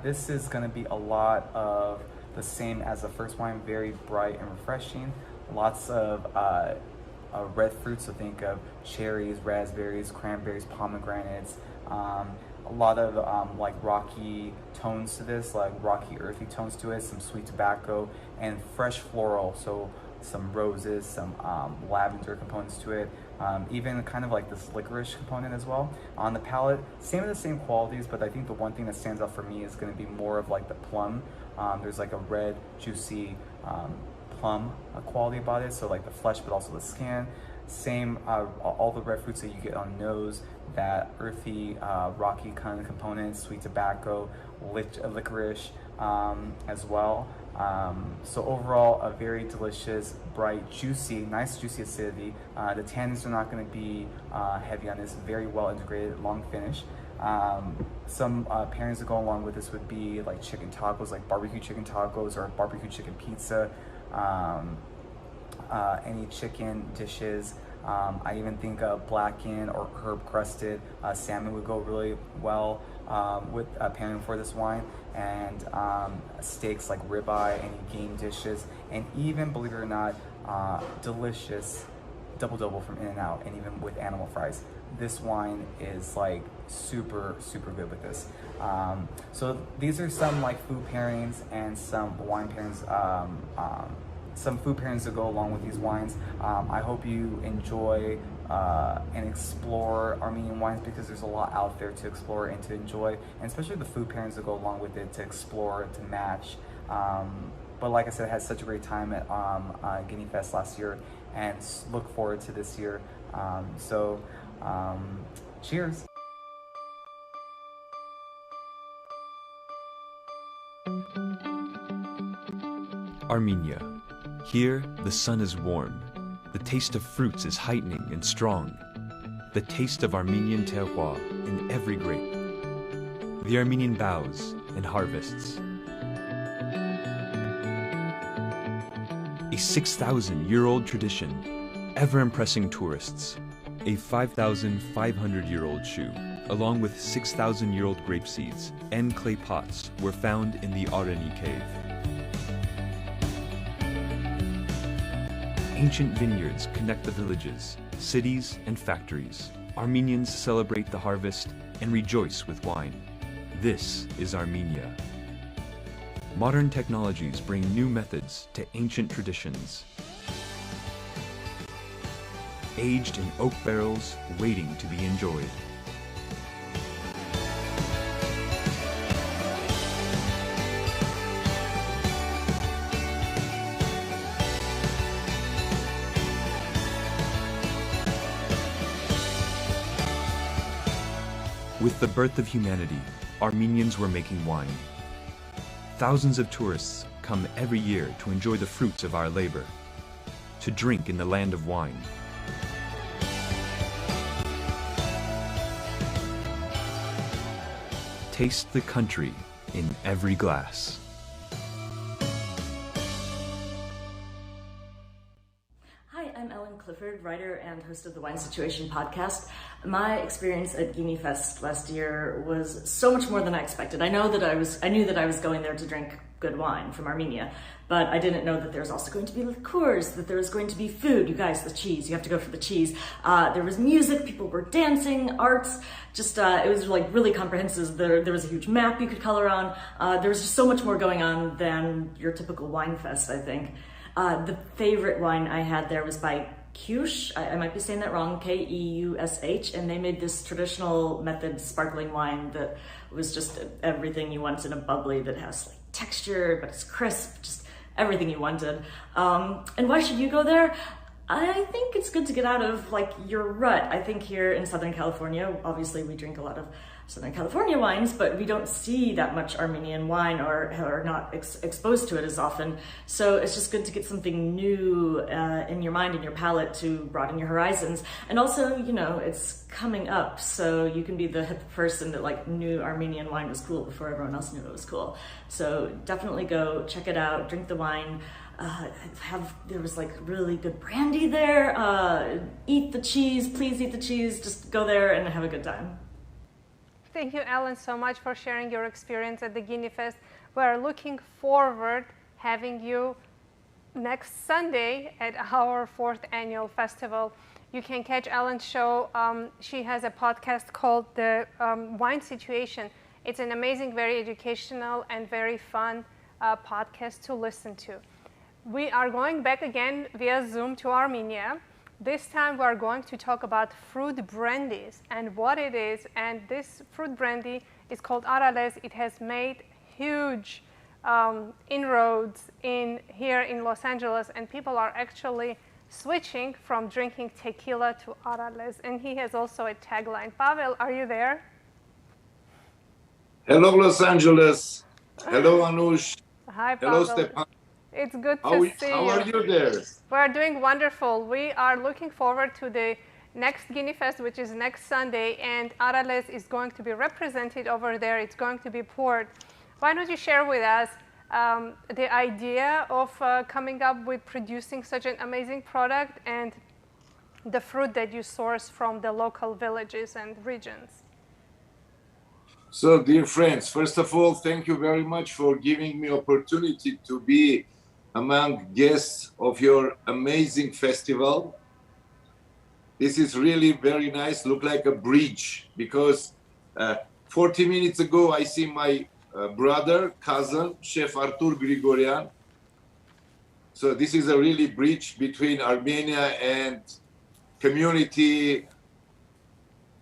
Speaker 5: This is going to be a lot of the same as the first wine, very bright and refreshing. Lots of red fruits, so think of cherries, raspberries, cranberries, pomegranates. A lot of like rocky tones to this, like rocky earthy tones to it, some sweet tobacco, and fresh floral, so some roses, some lavender components to it, even kind of like this licorice component as well. On the palate, same of the same qualities, but I think the one thing that stands out for me is going to be more of like the plum. There's like a red, juicy plum quality about it, so like the flesh, but also the skin. Same, all the red fruits that you get on nose, that earthy, rocky kind of components, sweet tobacco, licorice as well. So overall, a very delicious, bright, juicy, nice juicy acidity. The tannins are not going to be heavy on this, very well integrated, long finish. Some pairings that go along with this would be like chicken tacos, like barbecue chicken tacos or barbecue chicken pizza, any chicken dishes. I even think blackened or herb crusted salmon would go really well with pairing for this wine, and steaks like ribeye, any game dishes, and even, believe it or not, delicious double from In-N-Out, and even with animal fries. This wine is like super good with this. So these are some like food pairings and some wine pairings, some food pairings to go along with these wines. I hope you enjoy and explore Armenian wines, because there's a lot out there to explore and to enjoy, and especially the food pairings that go along with it to explore, to match. But like I said, I had such a great time at GiniFest last year, and look forward to this year. Cheers.
Speaker 3: Armenia. Here, the sun is warm. The taste of fruits is heightening and strong. The taste of Armenian terroir in every grape. The Armenian boughs and harvests. A 6,000-year-old tradition, ever impressing tourists. A 5,500-year-old shoe, along with 6,000-year-old grape seeds and clay pots, were found in the Areni cave. Ancient vineyards connect the villages, cities, and factories. Armenians celebrate the harvest and rejoice with wine. This is Armenia. Modern technologies bring new methods to ancient traditions. Aged in oak barrels, waiting to be enjoyed. With the birth of humanity, Armenians were making wine. Thousands of tourists come every year to enjoy the fruits of our labor, to drink in the land of wine. Taste the country in every glass.
Speaker 9: Hi, I'm Ellen Clifford, writer and host of the Wine Situation podcast. My experience at GiniFest last year was so much more than I expected. I knew that I was going there to drink good wine from Armenia, but I didn't know that there was also going to be liqueurs, that there was going to be food. You guys, the cheese, you have to go for the cheese. There was music, people were dancing, arts, just, it was like really comprehensive. There was a huge map you could color on. There was just so much more going on than your typical wine fest, I think. The favorite wine I had there was by Keush, I might be saying that wrong, Keush, and they made this traditional method sparkling wine that was just everything you want in a bubbly that has like texture, but it's crisp, just everything you wanted. And why should you go there? I think it's good to get out of like your rut. I think here in Southern California, obviously we drink a lot of Southern California wines, but we don't see that much Armenian wine or are not exposed to it as often. So it's just good to get something new in your mind and your palate to broaden your horizons. And also, you know, it's coming up, so you can be the hip person that like knew Armenian wine was cool before everyone else knew it was cool. So definitely go check it out, drink the wine. There was like really good brandy there. Eat the cheese, please eat the cheese. Just go there and have a good time.
Speaker 2: Thank you, Ellen, so much for sharing your experience at the GiniFest. We're looking forward having you next Sunday at our 4th annual festival. You can catch Ellen's show. She has a podcast called The Wine Situation. It's an amazing, very educational and very fun podcast to listen to. We are going back again via Zoom to Armenia. This time we are going to talk about fruit brandies and what it is. And this fruit brandy is called Arales. It has made huge inroads here in Los Angeles, and people are actually switching from drinking tequila to Arales. And he has also a tagline. Pavel, are you there?
Speaker 10: Hello, Los Angeles. Hello, Anush.
Speaker 2: Hi, Pavel.
Speaker 10: Hello, Stepan.
Speaker 2: It's good to see you.
Speaker 10: How are you there?
Speaker 2: We're doing wonderful. We are looking forward to the next GiniFest, which is next Sunday, and Arales is going to be represented over there. It's going to be poured. Why don't you share with us the idea of coming up with producing such an amazing product and the fruit that you source from the local villages and regions?
Speaker 10: So, dear friends, first of all, thank you very much for giving me opportunity to be among guests of your amazing festival. This is really very nice, look like a bridge, because 40 minutes ago I see my brother, cousin, Chef Artur Grigorian. So this is a really bridge between Armenia and community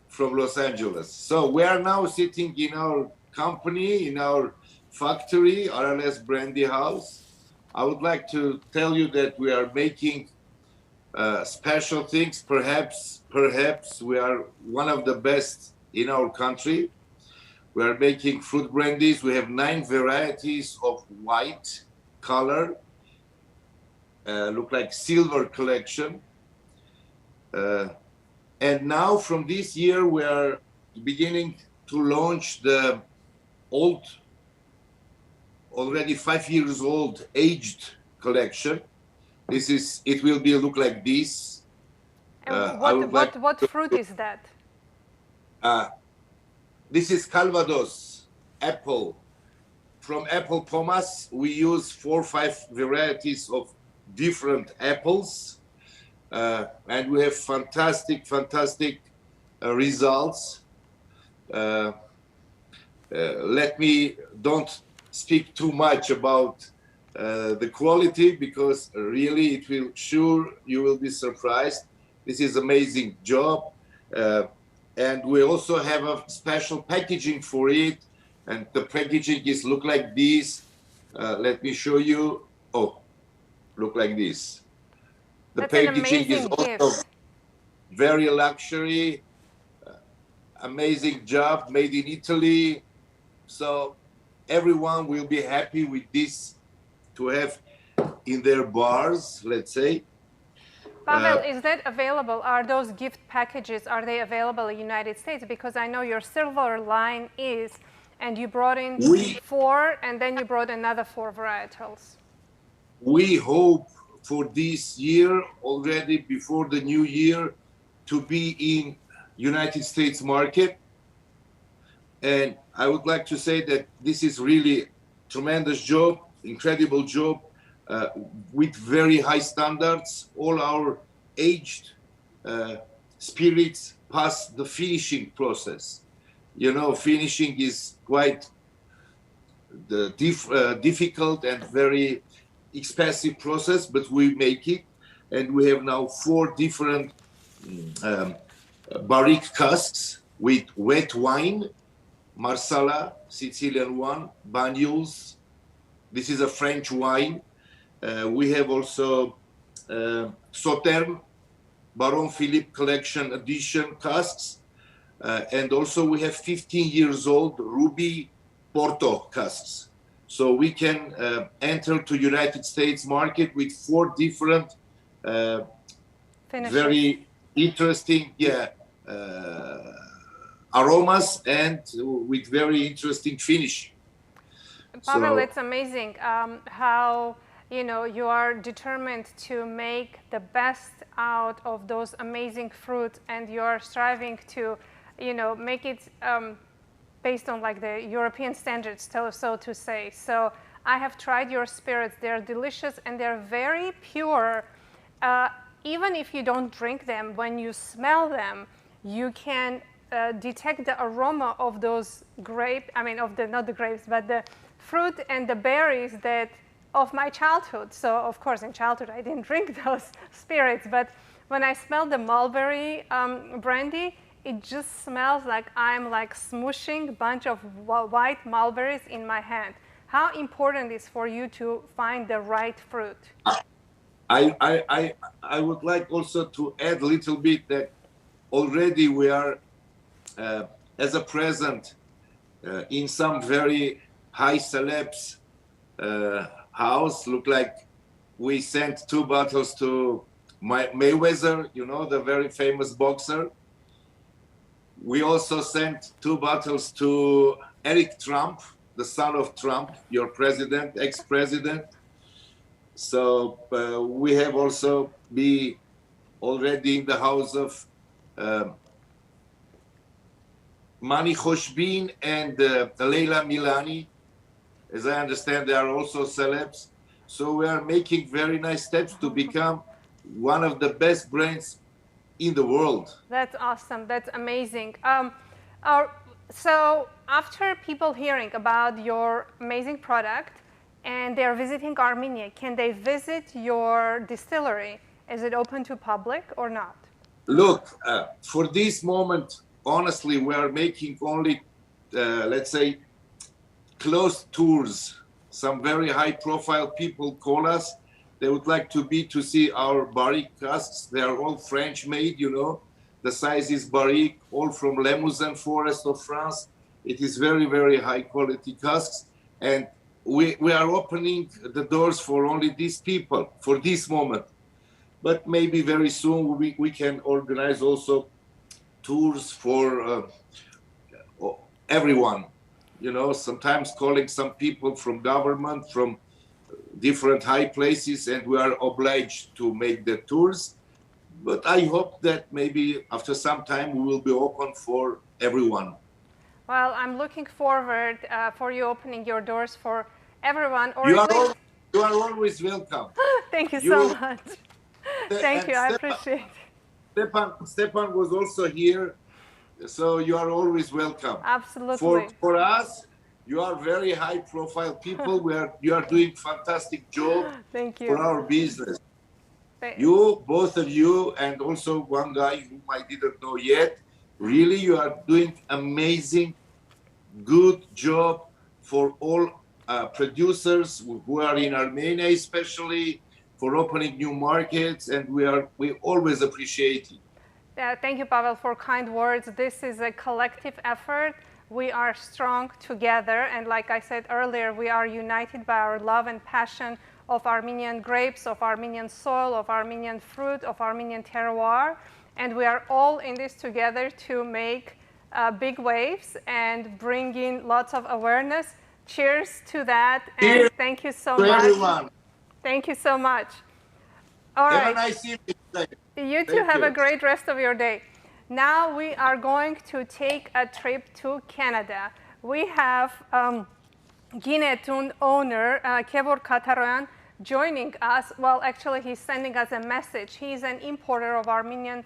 Speaker 10: from Los Angeles. So we are now sitting in our company, in our factory, Arales Brandy House. I would like to tell you that we are making special things. Perhaps we are one of the best in our country. We are making fruit brandies. We have 9 varieties of white color, look like silver collection. And now from this year, we are beginning to launch the already 5 years old aged collection. It will look like this.
Speaker 2: And what fruit is that?
Speaker 10: This is Calvados apple. From apple pomace, we use 4 or 5 varieties of different apples. And we have fantastic results. Let me don't speak too much about the quality, because really you will be surprised. This is amazing job. And we also have a special packaging for it. And the packaging look like this. Let me show you. Oh, look like this. The packaging is also very luxury, amazing job, made in Italy. So everyone will be happy with this to have in their bars, let's say.
Speaker 2: Pavel, is that available? Are those gift packages, are they available in the United States? Because I know your silver line is, and you brought in 4, and then you brought another 4 varietals.
Speaker 10: We hope for this year, already before the new year, to be in United States market. And I would like to say that this is really tremendous job, incredible job, with very high standards. All our aged spirits pass the finishing process. You know, finishing is quite difficult and very expensive process, but we make it. And we have now 4 different barrique casks with wet wine, Marsala, Sicilian one, Banyuls. This is a French wine. We have also Sauternes, Baron Philippe Collection Edition casks. And also we have 15 years old Ruby Porto casks. So we can enter to United States market with 4 different very interesting aromas and with very interesting finish.
Speaker 2: Pavel, it's amazing how you are determined to make the best out of those amazing fruits, and you are striving to make it based on like the European standards, so to say. So I have tried your spirits. They're delicious and they're very pure. Even if you don't drink them, when you smell them, you can detect the aroma of those not the grapes, but the fruit and the berries of my childhood. So of course in childhood I didn't drink those spirits, but when I smell the mulberry brandy, it just smells like I'm like smooshing a bunch of white mulberries in my hand. How important is for you to find the right fruit?
Speaker 10: I would like also to add a little bit that already we are, as a present, in some very high celebs house. Look like we sent 2 bottles to Mayweather, the very famous boxer. We also sent 2 bottles to Eric Trump, the son of Trump, your president, ex-president. So we have also be already in the house of Mani Khoshbin and Leila Milani. As I understand, they are also celebs. So we are making very nice steps to become one of the best brands in the world.
Speaker 2: That's awesome. That's amazing. So after people hearing about your amazing product and they're visiting Armenia, can they visit your distillery? Is it open to public or not?
Speaker 10: Look, for this moment, honestly, we are making only, let's say, closed tours. Some very high-profile people call us. They would like to see our barrique casks. They are all French-made, The size is barrique, all from Limousin forest of France. It is very, very high-quality casks. And we are opening the doors for only these people, for this moment. But maybe very soon we can organize also tours for everyone. Sometimes calling some people from government, from different high places, and we are obliged to make the tours. But I hope that maybe after some time we will be open for everyone.
Speaker 2: Well, I'm looking forward for you opening your doors for everyone.
Speaker 10: You are always welcome.
Speaker 2: Thank you so much. Thank you, I appreciate it.
Speaker 10: Stepan was also here, so you are always welcome.
Speaker 2: Absolutely.
Speaker 10: For us, you are very high-profile people. You are doing fantastic job.
Speaker 2: Thank you.
Speaker 10: For our business. You, both of you, and also one guy whom I didn't know yet. Really, you are doing amazing, good job for all producers who are in Armenia, especially for opening new markets, and we always appreciate it.
Speaker 2: Thank you, Pavel, for kind words. This is a collective effort. We are strong together, and like I said earlier, we are united by our love and passion of Armenian grapes, of Armenian soil, of Armenian fruit, of Armenian terroir, and we are all in this together to make big waves and bring in lots of awareness. Cheers to that, and thank you so much.
Speaker 10: Everyone.
Speaker 2: Thank you so much. All right.
Speaker 10: Have a nice evening.
Speaker 2: You too.
Speaker 11: Thank
Speaker 2: Have
Speaker 11: you.
Speaker 2: a great rest of your day. Now we are going to take a trip to Canada. We have Ginetun owner Kevor Kataroyan joining us. Well, actually, he's sending us a message. He's an importer of Armenian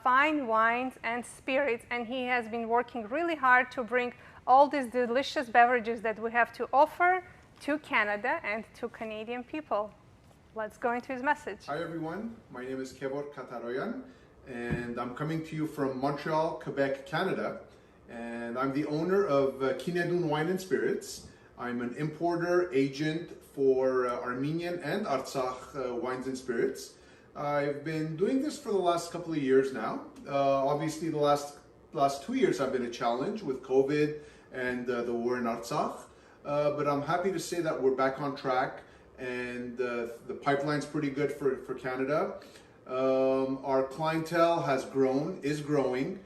Speaker 2: fine wines and spirits, and he has been working really hard to bring all these delicious beverages that we have to offer to Canada and to Canadian people. Let's go into his message.
Speaker 12: Hi everyone, my name is Kevor Kataroyan, and I'm coming to you from Montreal, Quebec, Canada. And I'm the owner of Kinedun Wine and Spirits. I'm an importer agent for Armenian and Artsakh wines and spirits. I've been doing this for the last couple of years now. Obviously the last 2 years have been a challenge with COVID and the war in Artsakh. But I'm happy to say that we're back on track, and the pipeline's pretty good for Canada. Our clientele has grown, is growing.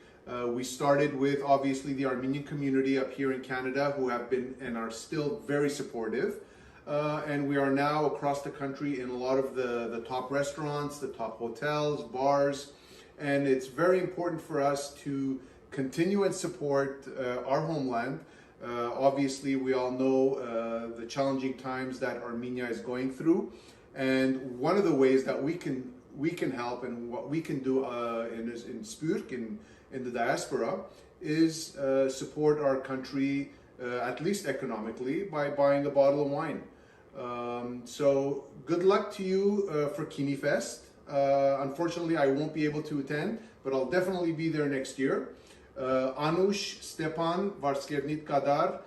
Speaker 12: We started with obviously the Armenian community up here in Canada, who have been and are still very supportive. And we are now across the country in a lot of the top restaurants, the top hotels, bars. And it's very important for us to continue and support our homeland. Obviously, we all know the challenging times that Armenia is going through. And one of the ways that we can help, and what we can do in Spurk, in the diaspora, is support our country, at least economically, by buying a bottle of wine. So good luck to you for GiniFest. Unfortunately, I won't be able to attend, but I'll definitely be there next year. Anush, Stepan, Varskevnit Kadar,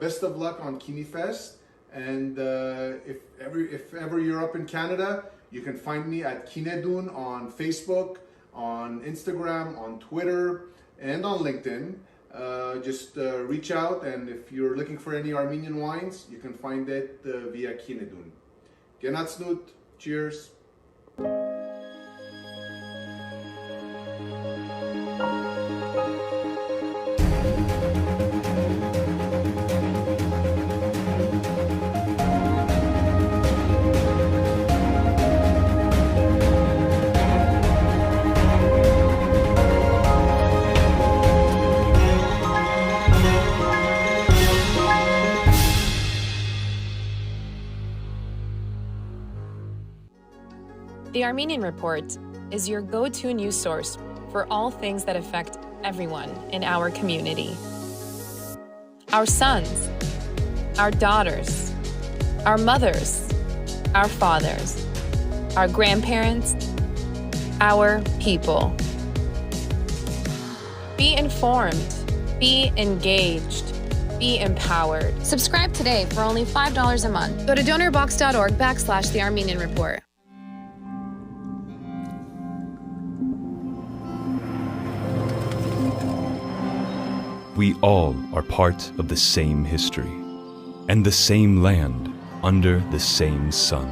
Speaker 12: best of luck on GiniFest. And if ever you're up in Canada, you can find me at Kinedun on Facebook, on Instagram, on Twitter, and on LinkedIn. Just reach out, and if you're looking for any Armenian wines, you can find it via Kinedun. Genatsnut, cheers.
Speaker 7: The Armenian Report is your go-to news source for all things that affect everyone in our community. Our sons, our daughters, our mothers, our fathers, our grandparents, our people. Be informed, be engaged, be empowered. Subscribe today for only $5 a month. Go to donorbox.org/The Armenian Report.
Speaker 3: We all are part of the same history and the same land under the same sun.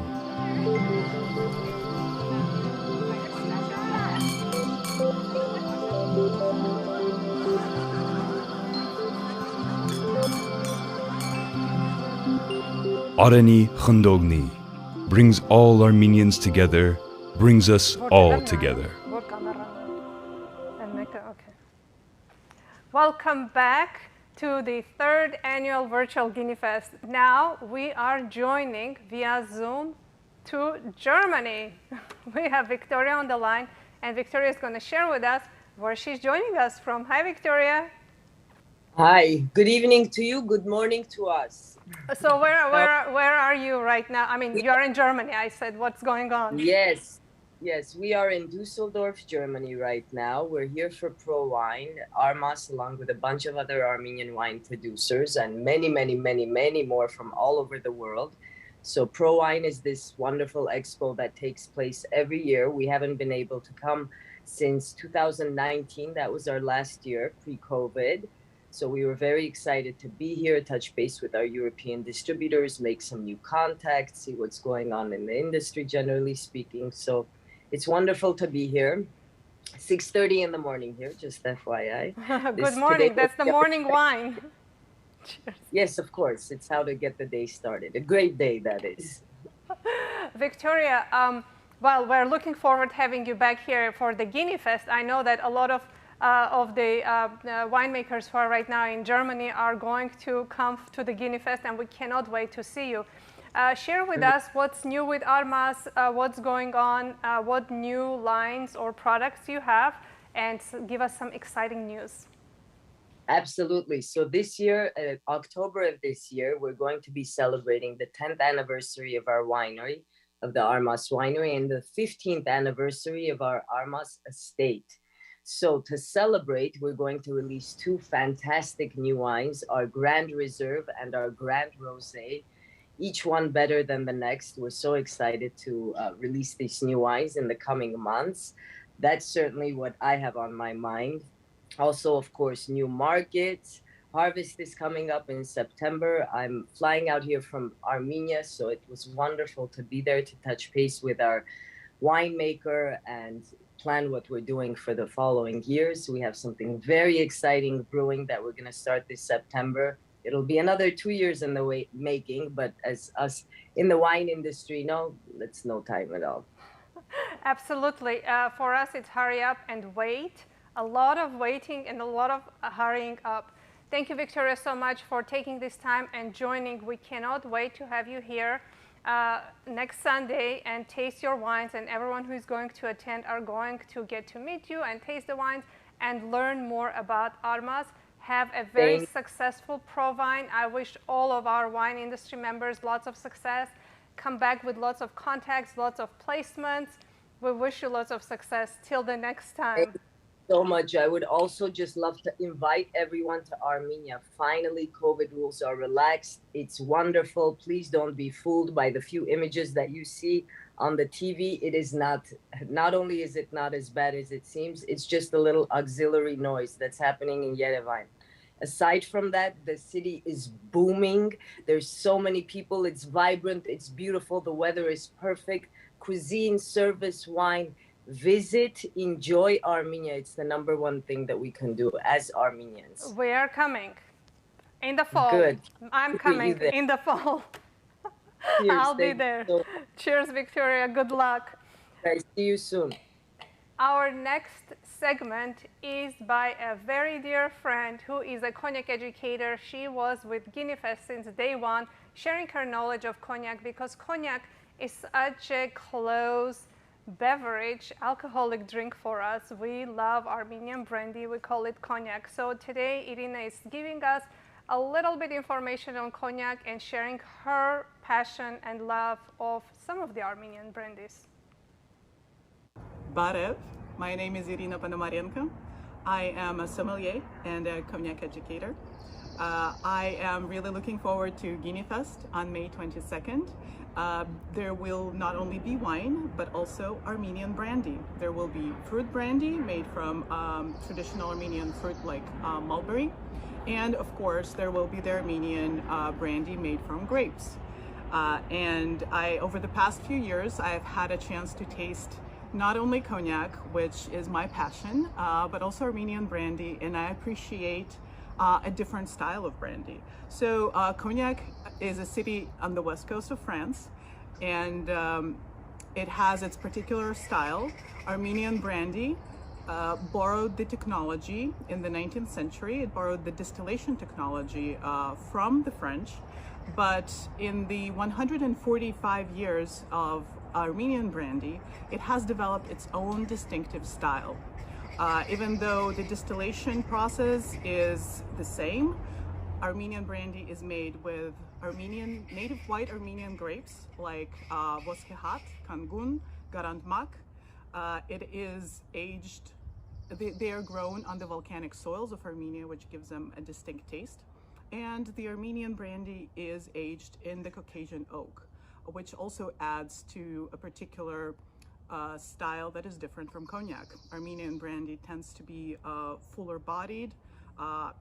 Speaker 3: Areni Khandogni brings all Armenians together, brings us all together.
Speaker 2: Welcome back to the third annual virtual GiniFest. Now we are joining via Zoom to Germany. We have Victoria on the line, and Victoria is going to share with us where she's joining us from. Hi, Victoria.
Speaker 14: Hi, good evening to you, good morning to us.
Speaker 2: So where are you right now? I mean, you're in Germany. I said, what's going on?
Speaker 14: Yes, we are in Düsseldorf, Germany right now. We're here for Pro Wine, Armas, along with a bunch of other Armenian wine producers and many more from all over the world. So Pro Wine is this wonderful expo that takes place every year. We haven't been able to come since 2019. That was our last year, pre-COVID. So we were very excited to be here, touch base with our European distributors, make some new contacts, see what's going on in the industry, generally speaking. So it's wonderful to be here. 6:30 in the morning here, just FYI.
Speaker 2: Good morning. That's the morning wine. Cheers.
Speaker 14: Yes, of course. It's how to get the day started. A great day, that is.
Speaker 2: Victoria, Well, we're looking forward to having you back here for the GiniFest. I know that a lot of the winemakers who are right now in Germany are going to come to the GiniFest, and we cannot wait to see you. Share with us what's new with Armas, what's going on, what new lines or products you have, and give us some exciting news.
Speaker 14: Absolutely. So this year, October of this year, we're going to be celebrating the 10th anniversary of our winery, of the Armas Winery, and the 15th anniversary of our Armas estate. So to celebrate, we're going to release two fantastic new wines, our Grand Reserve and our Grand Rosé, each one better than the next. We're so excited to release these new wines in the coming months. That's certainly what I have on my mind. Also, of course, new markets. Harvest is coming up in September. I'm flying out here from Armenia, so it was wonderful to be there to touch base with our winemaker and plan what we're doing for the following years. We have something very exciting brewing that we're going to start this September. It'll be another 2 years in the making, but as us in the wine industry know, that's no time at all.
Speaker 2: Absolutely. For us, it's hurry up and wait. A lot of waiting and a lot of hurrying up. Thank you, Victoria, so much for taking this time and joining. We cannot wait to have you here next Sunday and taste your wines, and everyone who is going to attend are going to get to meet you and taste the wines and learn more about Armas. Have a very successful ProWine. I wish all of our wine industry members lots of success. Come back with lots of contacts, lots of placements. We wish you lots of success till the next time.
Speaker 14: So much. I would also just love to invite everyone to Armenia. Finally, COVID rules are relaxed. It's wonderful. Please don't be fooled by the few images that you see on the TV. It is not only is it not as bad as it seems, it's just a little auxiliary noise that's happening in Yerevan. Aside from that, the city is booming. There's so many people. It's vibrant. It's beautiful. The weather is perfect. Cuisine, service, wine. Visit, enjoy Armenia. It's the #1 thing that we can do as Armenians.
Speaker 2: We are coming in the fall.
Speaker 14: Good.
Speaker 2: I'm coming in the fall.
Speaker 14: Cheers.
Speaker 2: I'll be there. Cheers, Victoria. Good luck.
Speaker 14: I see you soon.
Speaker 2: Our next segment is by a very dear friend who is a cognac educator. She was with GiniFest since day one, sharing her knowledge of cognac, because cognac is such a close beverage, alcoholic drink for us. We love Armenian brandy. We call it cognac. So today, Irina is giving us a little bit information on cognac and sharing her passion and love of some of the Armenian brandies.
Speaker 11: Barev. My name is Irina Ponomarenko. I am a sommelier and a cognac educator. I am really looking forward to GiniFest on May 22nd. There will not only be wine, but also Armenian brandy. There will be fruit brandy made from traditional Armenian fruit like mulberry. And of course, there will be the Armenian brandy made from grapes. And over the past few years, I've had a chance to taste not only cognac, which is my passion, but also Armenian brandy, and I appreciate a different style of brandy. So Cognac is a city on the west coast of France, and it has its particular style. Armenian brandy borrowed the technology in the 19th century. It borrowed the distillation technology from the French, but in the 145 years of Armenian brandy, it has developed its own distinctive style. Even though the distillation process is the same, Armenian brandy is made with native white Armenian grapes like Voskehat, Kangun, Garandmak. It is aged, they are grown on the volcanic soils of Armenia, which gives them a distinct taste. And the Armenian brandy is aged in the Caucasian oak, which also adds to a particular style that is different from cognac. Armenian brandy tends to be fuller bodied,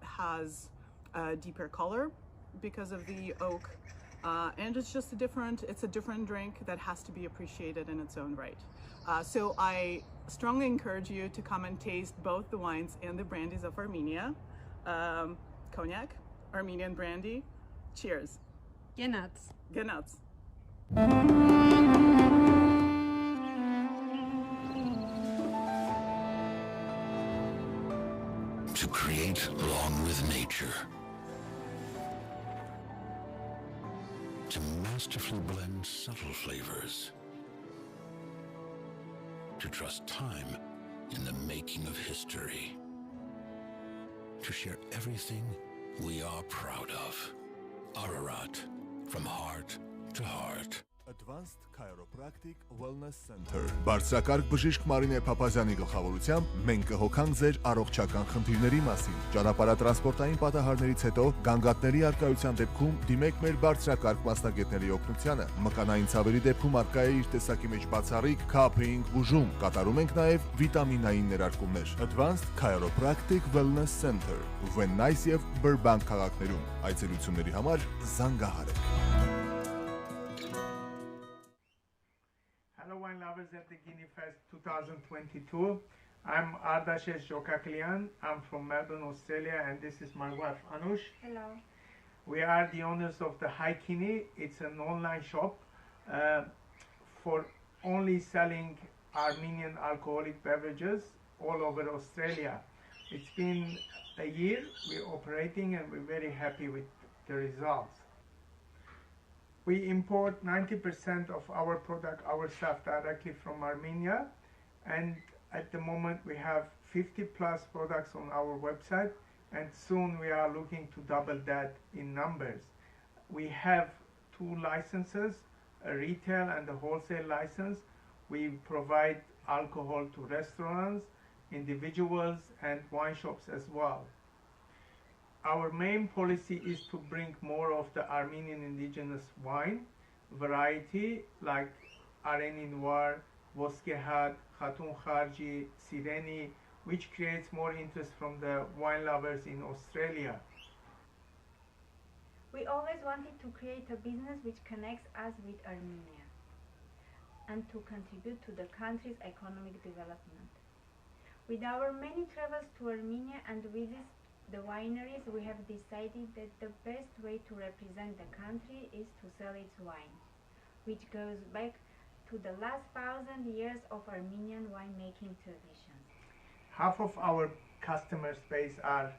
Speaker 11: has a deeper color because of the oak, and it's just a different drink that has to be appreciated in its own right. So I strongly encourage you to come and taste both the wines and the brandies of Armenia. Cognac, Armenian brandy. Cheers.
Speaker 2: Genats.
Speaker 11: Genats.
Speaker 21: to create along with nature. To masterfully blend subtle flavors. To trust time in the making of history. To share everything we are proud of. Ararat, from heart to heart.
Speaker 8: Advanced Chiropractic Wellness Center. Բարձրակարգ բժիշկ Մարինե Փափազյանի գլխավորությամբ մենք կհոգանք ձեր առողջական խնդիրների մասին։ Ճանապարհատրանսպորտային պատահարներից հետո գանգատների արկայության դեպքում դիմեք մեր բարձրակարգ մասնագետների օգնությանը։ Մկանային ցավերի դեպքում արկա է իր տեսակի մեջ բացառիկ քափինգ բուժում։ Կատարում ենք նաև վիտամինային ներարկումներ։ Advanced Chiropractic Wellness Center, Venice եւ Burbank քաղաքներում։ Այցելությունների համար զանգահարեք։
Speaker 15: Hello wine lovers at the GiniFest 2022. I'm Ardashes Jokaklian. I'm from Melbourne, Australia, and this is my wife Anush.
Speaker 2: Hello.
Speaker 15: We are the owners of the High Kini. It's an online shop for only selling Armenian alcoholic beverages all over Australia. It's been a year we're operating and we're very happy with the results. We import 90% of our product ourselves directly from Armenia, and at the moment we have 50 plus products on our website, and soon we are looking to double that in numbers. We have 2 licenses, a retail and a wholesale license. We provide alcohol to restaurants, individuals, and wine shops as well. Our main policy is to bring more of the Armenian indigenous wine variety like Areni Noir, Voskehat, Khatun Kharji, Sireni, which creates more interest from the wine lovers in Australia.
Speaker 16: We always wanted to create a business which connects us with Armenia and to contribute to the country's economic development. With our many travels to Armenia and visits the wineries, we have decided that the best way to represent the country is to sell its wine, which goes back to the last 1,000 years of Armenian winemaking traditions.
Speaker 15: Half of our customer base are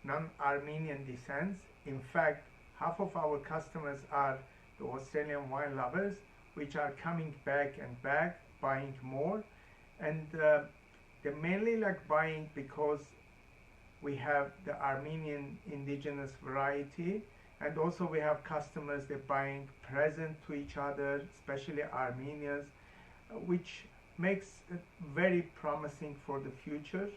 Speaker 15: non-Armenian descent. In fact, half of our customers are the Australian wine lovers, which are coming back and back, buying more. And they mainly like buying because we have the Armenian indigenous variety, and also we have customers that buying present to each other, especially Armenians, which makes it very promising for the future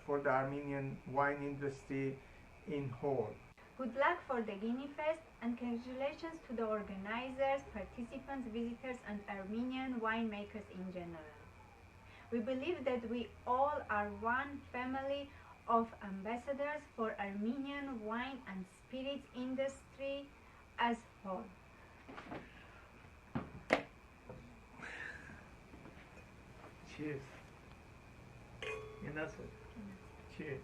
Speaker 15: for the Armenian wine industry in whole.
Speaker 16: Good luck for the GiniFest and congratulations to the organizers, participants, visitors, and Armenian winemakers in general. We believe that we all are one family of ambassadors for Armenian wine and spirits industry as whole.
Speaker 15: Cheers. Cheers.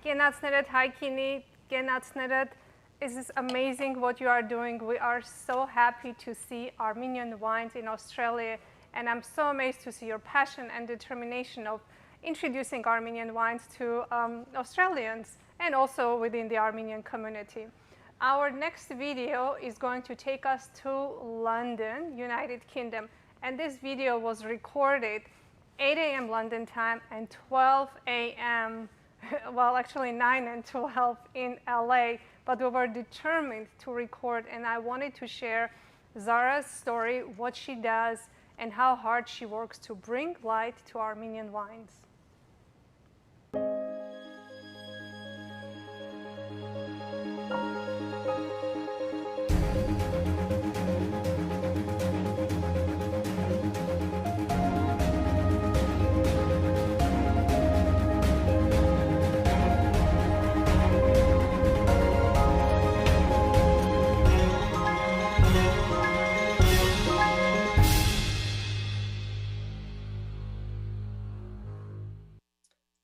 Speaker 2: Կենացներդ Հայքինի, կենացներդ, it is amazing what you are doing. We are so happy to see Armenian wines in Australia, and I'm so amazed to see your passion and determination of introducing Armenian wines to Australians and also within the Armenian community. Our next video is going to take us to London, United Kingdom, and this video was recorded 8 a.m. London time and 12 a.m. well, actually 9 and 12 in LA, but we were determined to record, and I wanted to share Zara's story, what she does, and how hard she works to bring light to Armenian wines.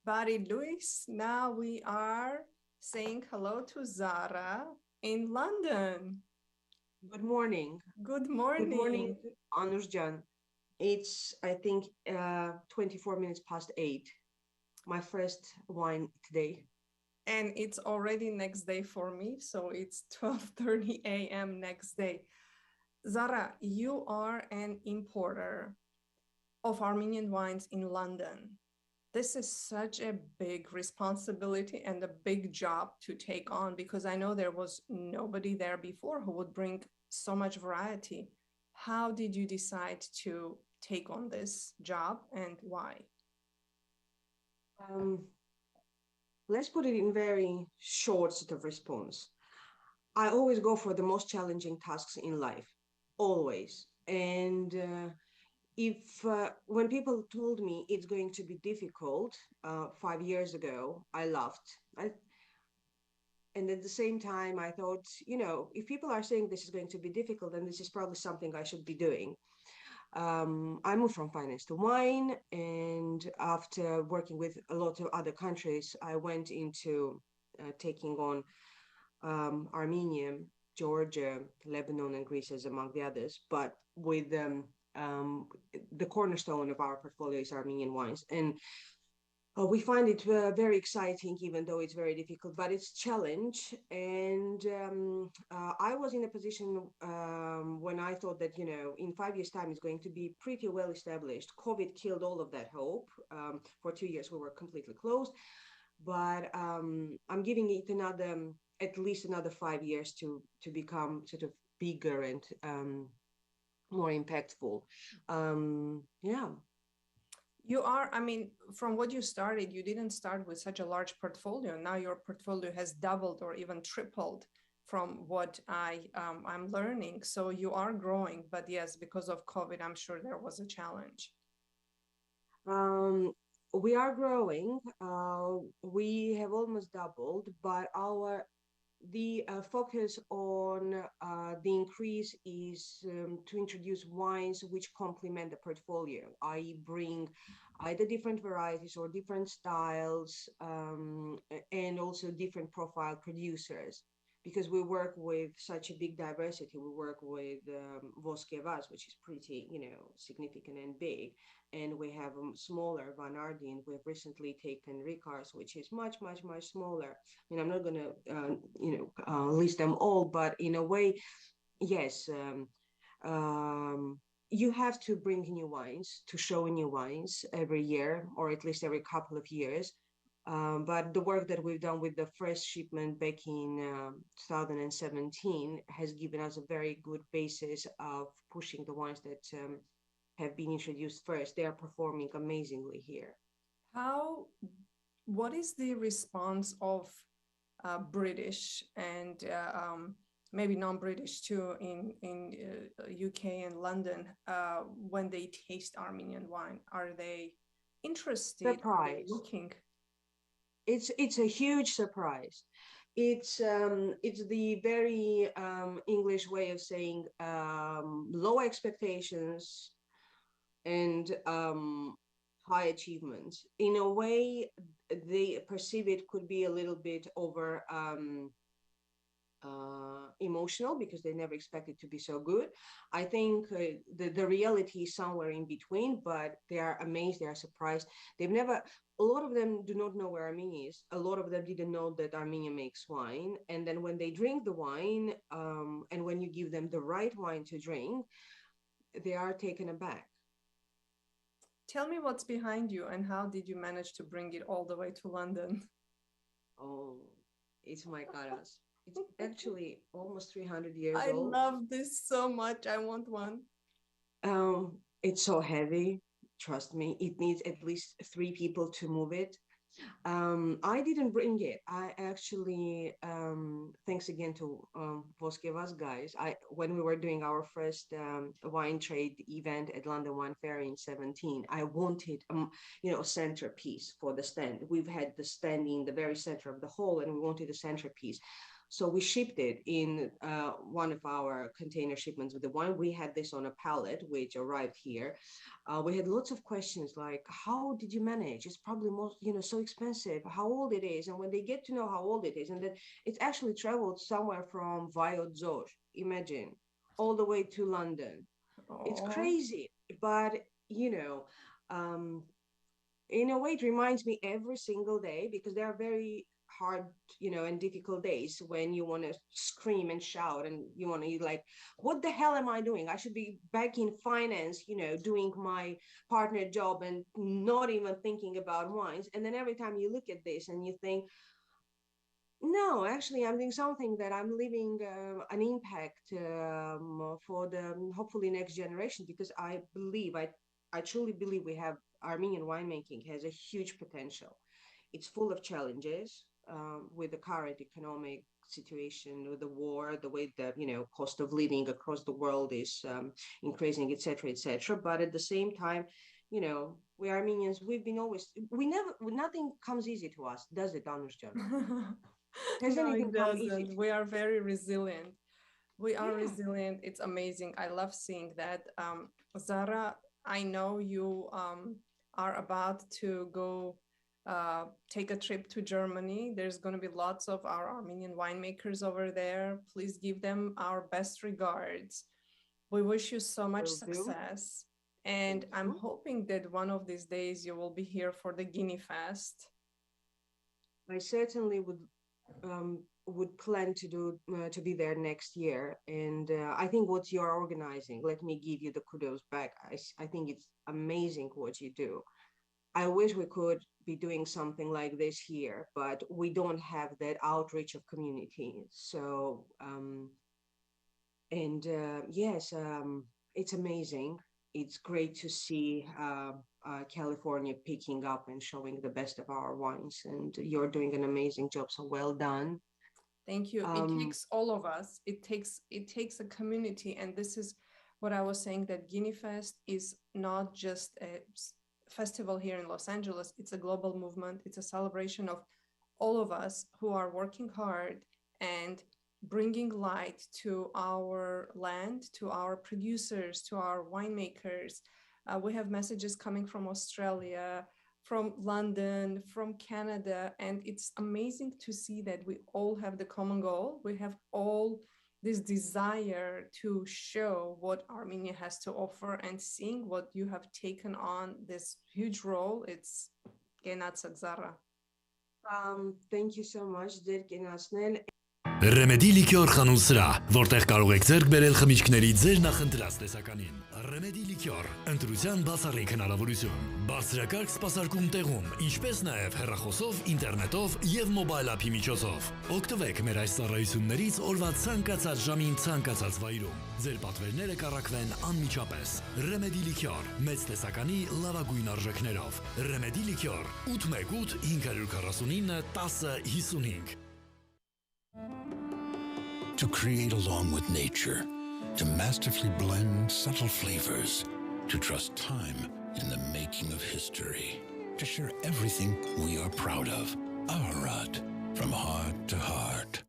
Speaker 17: Barry Lewis. Now we are saying hello to Zara in London.
Speaker 24: Good morning.
Speaker 17: Good morning.
Speaker 24: Good morning, Anushjan.
Speaker 13: It's, I think, 24 minutes past 8. My first wine today.
Speaker 17: And it's already next day for me, so it's 12:30 a.m. next day. Zara, you are an importer of Armenian wines in London. This is such a big responsibility and a big job to take on, because I know there was nobody there before who would bring so much variety. How did you decide to take on this job, and why?
Speaker 13: Let's put it in very short sort of response. I always go for the most challenging tasks in life, always. And if when people told me it's going to be difficult 5 years ago, I laughed. And at the same time, I thought, if people are saying this is going to be difficult, then this is probably something I should be doing. I moved from finance to wine, and after working with a lot of other countries, I went into taking on Armenia, Georgia, Lebanon, and Greece as among the others. But with the cornerstone of our portfolio is Armenian wines, and we find it very exciting, even though it's very difficult, but it's challenge. And I was in a position when I thought that, in 5 years' time, it's going to be pretty well established. COVID killed all of that hope. For 2 years, we were completely closed. But I'm giving it at least another 5 years to become sort of bigger and more impactful. Yeah.
Speaker 17: You are, from what you started, you didn't start with such a large portfolio. Now your portfolio has doubled or even tripled from what I'm learning. So you are growing, but yes, because of COVID, I'm sure there was a challenge.
Speaker 13: We are growing. We have almost doubled, but the focus on the increase is to introduce wines which complement the portfolio, i.e. bring either different varieties or different styles, and also different profile producers. Because we work with such a big diversity. We work with Voskevas, which is pretty, significant and big. And we have smaller Van Ardien. We've recently taken Ricars, which is much, much, much smaller. I'm not going to, list them all, but in a way, yes, you have to bring new wines, to show new wines every year, or at least every couple of years. But the work that we've done with the first shipment back in 2017 has given us a very good basis of pushing the wines that have been introduced first. They are performing amazingly here.
Speaker 17: What is the response of British and maybe non-British too in UK and London when they taste Armenian wine? Are they interested?
Speaker 13: Surprised.
Speaker 17: Are they looking?
Speaker 13: It's a huge surprise. It's the very English way of saying low expectations and high achievements. In a way, they perceive it could be a little bit over emotional, because they never expected to be so good. I think the reality is somewhere in between, but they are amazed, they are surprised. A lot of them do not know where Armenia is. A lot of them didn't know that Armenia makes wine. And then when they drink the wine, and when you give them the right wine to drink, they are taken aback.
Speaker 17: Tell me what's behind you, and how did you manage to bring it all the way to London?
Speaker 13: Oh, it's my caras. It's actually almost 300 years
Speaker 17: I
Speaker 13: old.
Speaker 17: love this so much. I want one.
Speaker 13: It's so heavy. Trust me, it needs at least 3 people to move it. I didn't bring it. I actually, thanks again to Voskevas guys. When we were doing our first wine trade event at London Wine Fair in 2017, I wanted, a centerpiece for the stand. We've had the stand in the very center of the hall, and we wanted a centerpiece. So we shipped it in one of our container shipments with the wine. We had this on a pallet, which arrived here. We had lots of questions like, how did you manage? It's probably so expensive, how old it is. And when they get to know how old it is, and that it's actually traveled somewhere from Vajod Zoj, imagine, all the way to London. It's crazy. but you know, in a way, it reminds me every single day because there are very hard, and difficult days when you want to scream and shout and you want to like, what the hell am I doing? I should be back in finance, doing my partner job and not even thinking about wines. And then every time you look at this and you think, no, actually, I'm doing something that I'm leaving an impact for the hopefully next generation because I truly believe Armenian winemaking has a huge potential. It's full of challenges with the current economic situation, with the war, the way that cost of living across the world is increasing, etc., etc. But at the same time, we Armenians, nothing comes easy to us, does it, Anusjan? Has
Speaker 17: No,
Speaker 13: anything
Speaker 17: it
Speaker 13: come easy?
Speaker 17: doesn't. We are very resilient. We are
Speaker 13: Yeah.
Speaker 17: resilient. It's amazing. I love seeing that. Zara, I know you are about to go take a trip to Germany. There's going to be lots of our Armenian winemakers over there. Please give them our best regards. We wish you so much
Speaker 13: Will do.
Speaker 17: success. And I'm hoping that one of these days you will be here for the GiniFest.
Speaker 13: I certainly would plan to be there next year, and I think what you're organizing, let me give you the kudos back. I think it's amazing what you do. I wish we could be doing something like this here, but we don't have that outreach of community. So yes, it's amazing. It's great to see California picking up and showing the best of our wines, and you're doing an amazing job. So well done.
Speaker 17: Thank you. It takes all of us. It takes a community, and this is what I was saying, that GiniFest is not just a festival here in Los Angeles. It's a global movement. It's a celebration of all of us who are working hard and bringing light to our land, to our producers, to our winemakers. We have messages coming from Australia, from London, from Canada, and it's amazing to see that we all have the common goal. We have all this desire to show what Armenia has to offer, and seeing what you have taken on this huge role. It's Genatsa Zara.
Speaker 13: Thank you so much, Dirk.
Speaker 6: Remedy Liqueur խանութ սրահ, որտեղ կարող եք ձեռք բերել խմիչքների ձեր նախընտրած տեսականին։ Remedy Liqueur, ընտրության բացառիկ հնարավորություն։ Բարձրակարգ սպասարկում տեղում, ինչպես նաև հեռախոսով, ինտերնետով եւ մոբայլ ափի միջոցով։ Օգտվեք մեր այս ծառայություններից օրվա ցանկացած ժամին ցանկացած վայրում։ Ձեր պատվերները կառաքվեն անմիջապես։ Remedy Liqueur, մեծ տեսականի լավագույն արժեքներով։ Remedy Liqueur 818 549 1055
Speaker 21: To create along with nature, to masterfully blend subtle flavors, to trust time in the making of history, to share everything we are proud of. Ararat, from heart to heart.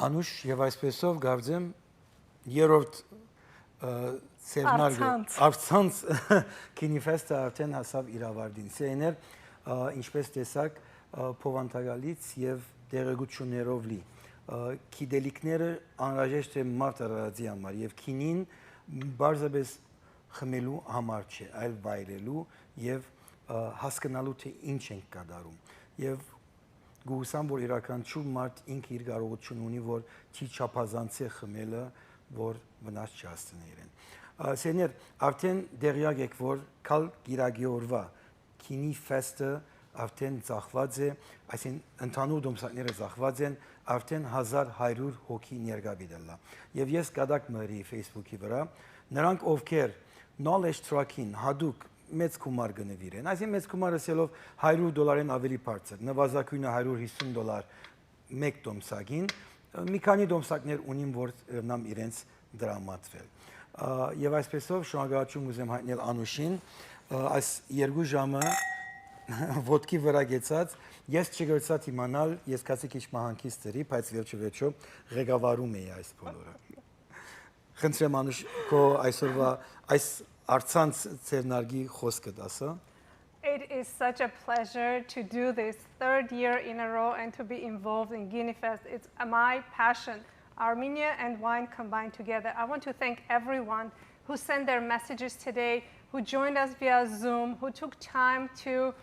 Speaker 18: Անուշ եւ այսպեսով գարձեմ երրորդ արցանց GiniFest-ը արդեն հասավ իր ավարտին։ Սեներ ինչպես տեսակ փոխանցալից եւ դերեկություններով լի։ Գիտելիքները անհրաժեշտ է մարդ արարածի համար եւ քինին բարձրապես խմելու համար չէ, այլ վայրելու եւ հասկանալու թե ինչ ենք կատարում։ Եվ գուսամ որ իրականություն մարդ ինքը իր կարողություն ունի որ չի չափազանցի խմելը որ վնաս չհասցնի իրեն Սերներ, արդեն դեղյակ եք, որ կալ գիրագի օրվա GiniFest-ը արդեն ծախված է, այսինքն ընդհանուր դոմսակները ծախված են, արդեն 1100 հոգի ներկա դիտելա։ Եվ ես կդակ մերի Facebook-ի վրա, նրանք ովքեր knowledge track-ին հadoop մեծ գումար գնվիրեն, այսինքն մեծ գումար ասելով $100-ին ավելի բարձր, նվազագույնը $150 մեկ դոմսակին, մի քանի դոմսակներ ունին, որ նամ իրենց դրամատվել։ Եվ այսպեսով շնորհակալություն ուզեմ հայտնել Անուշին, այս 2 ժամը ոտքի վրա գեցած, ես չգործա իմանալ, ես կացի քիչ մահանքից ծրի, բայց վերջո ղեկավարում էի այս բոլորը։ Խնդրեմ Անուշ, քո այսօրվա այս արցանց ցերնարգի խոսքը դասա։
Speaker 2: It is such a pleasure to do this 3rd year in a row and to be involved in GiniFest. It's my passion. Armenia and wine combined together. I want to thank everyone who sent their messages today, who joined us via Zoom, who took time to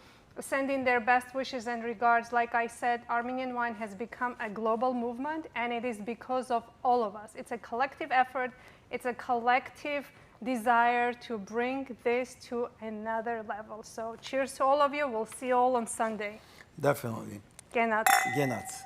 Speaker 2: send in their best wishes and regards. Like I said, Armenian wine has become a global movement, and it is because of all of us. It's a collective effort. It's a collective desire to bring this to another level. So cheers to all of you. We'll see you all on Sunday.
Speaker 18: Definitely.
Speaker 2: Genats.
Speaker 18: Genats.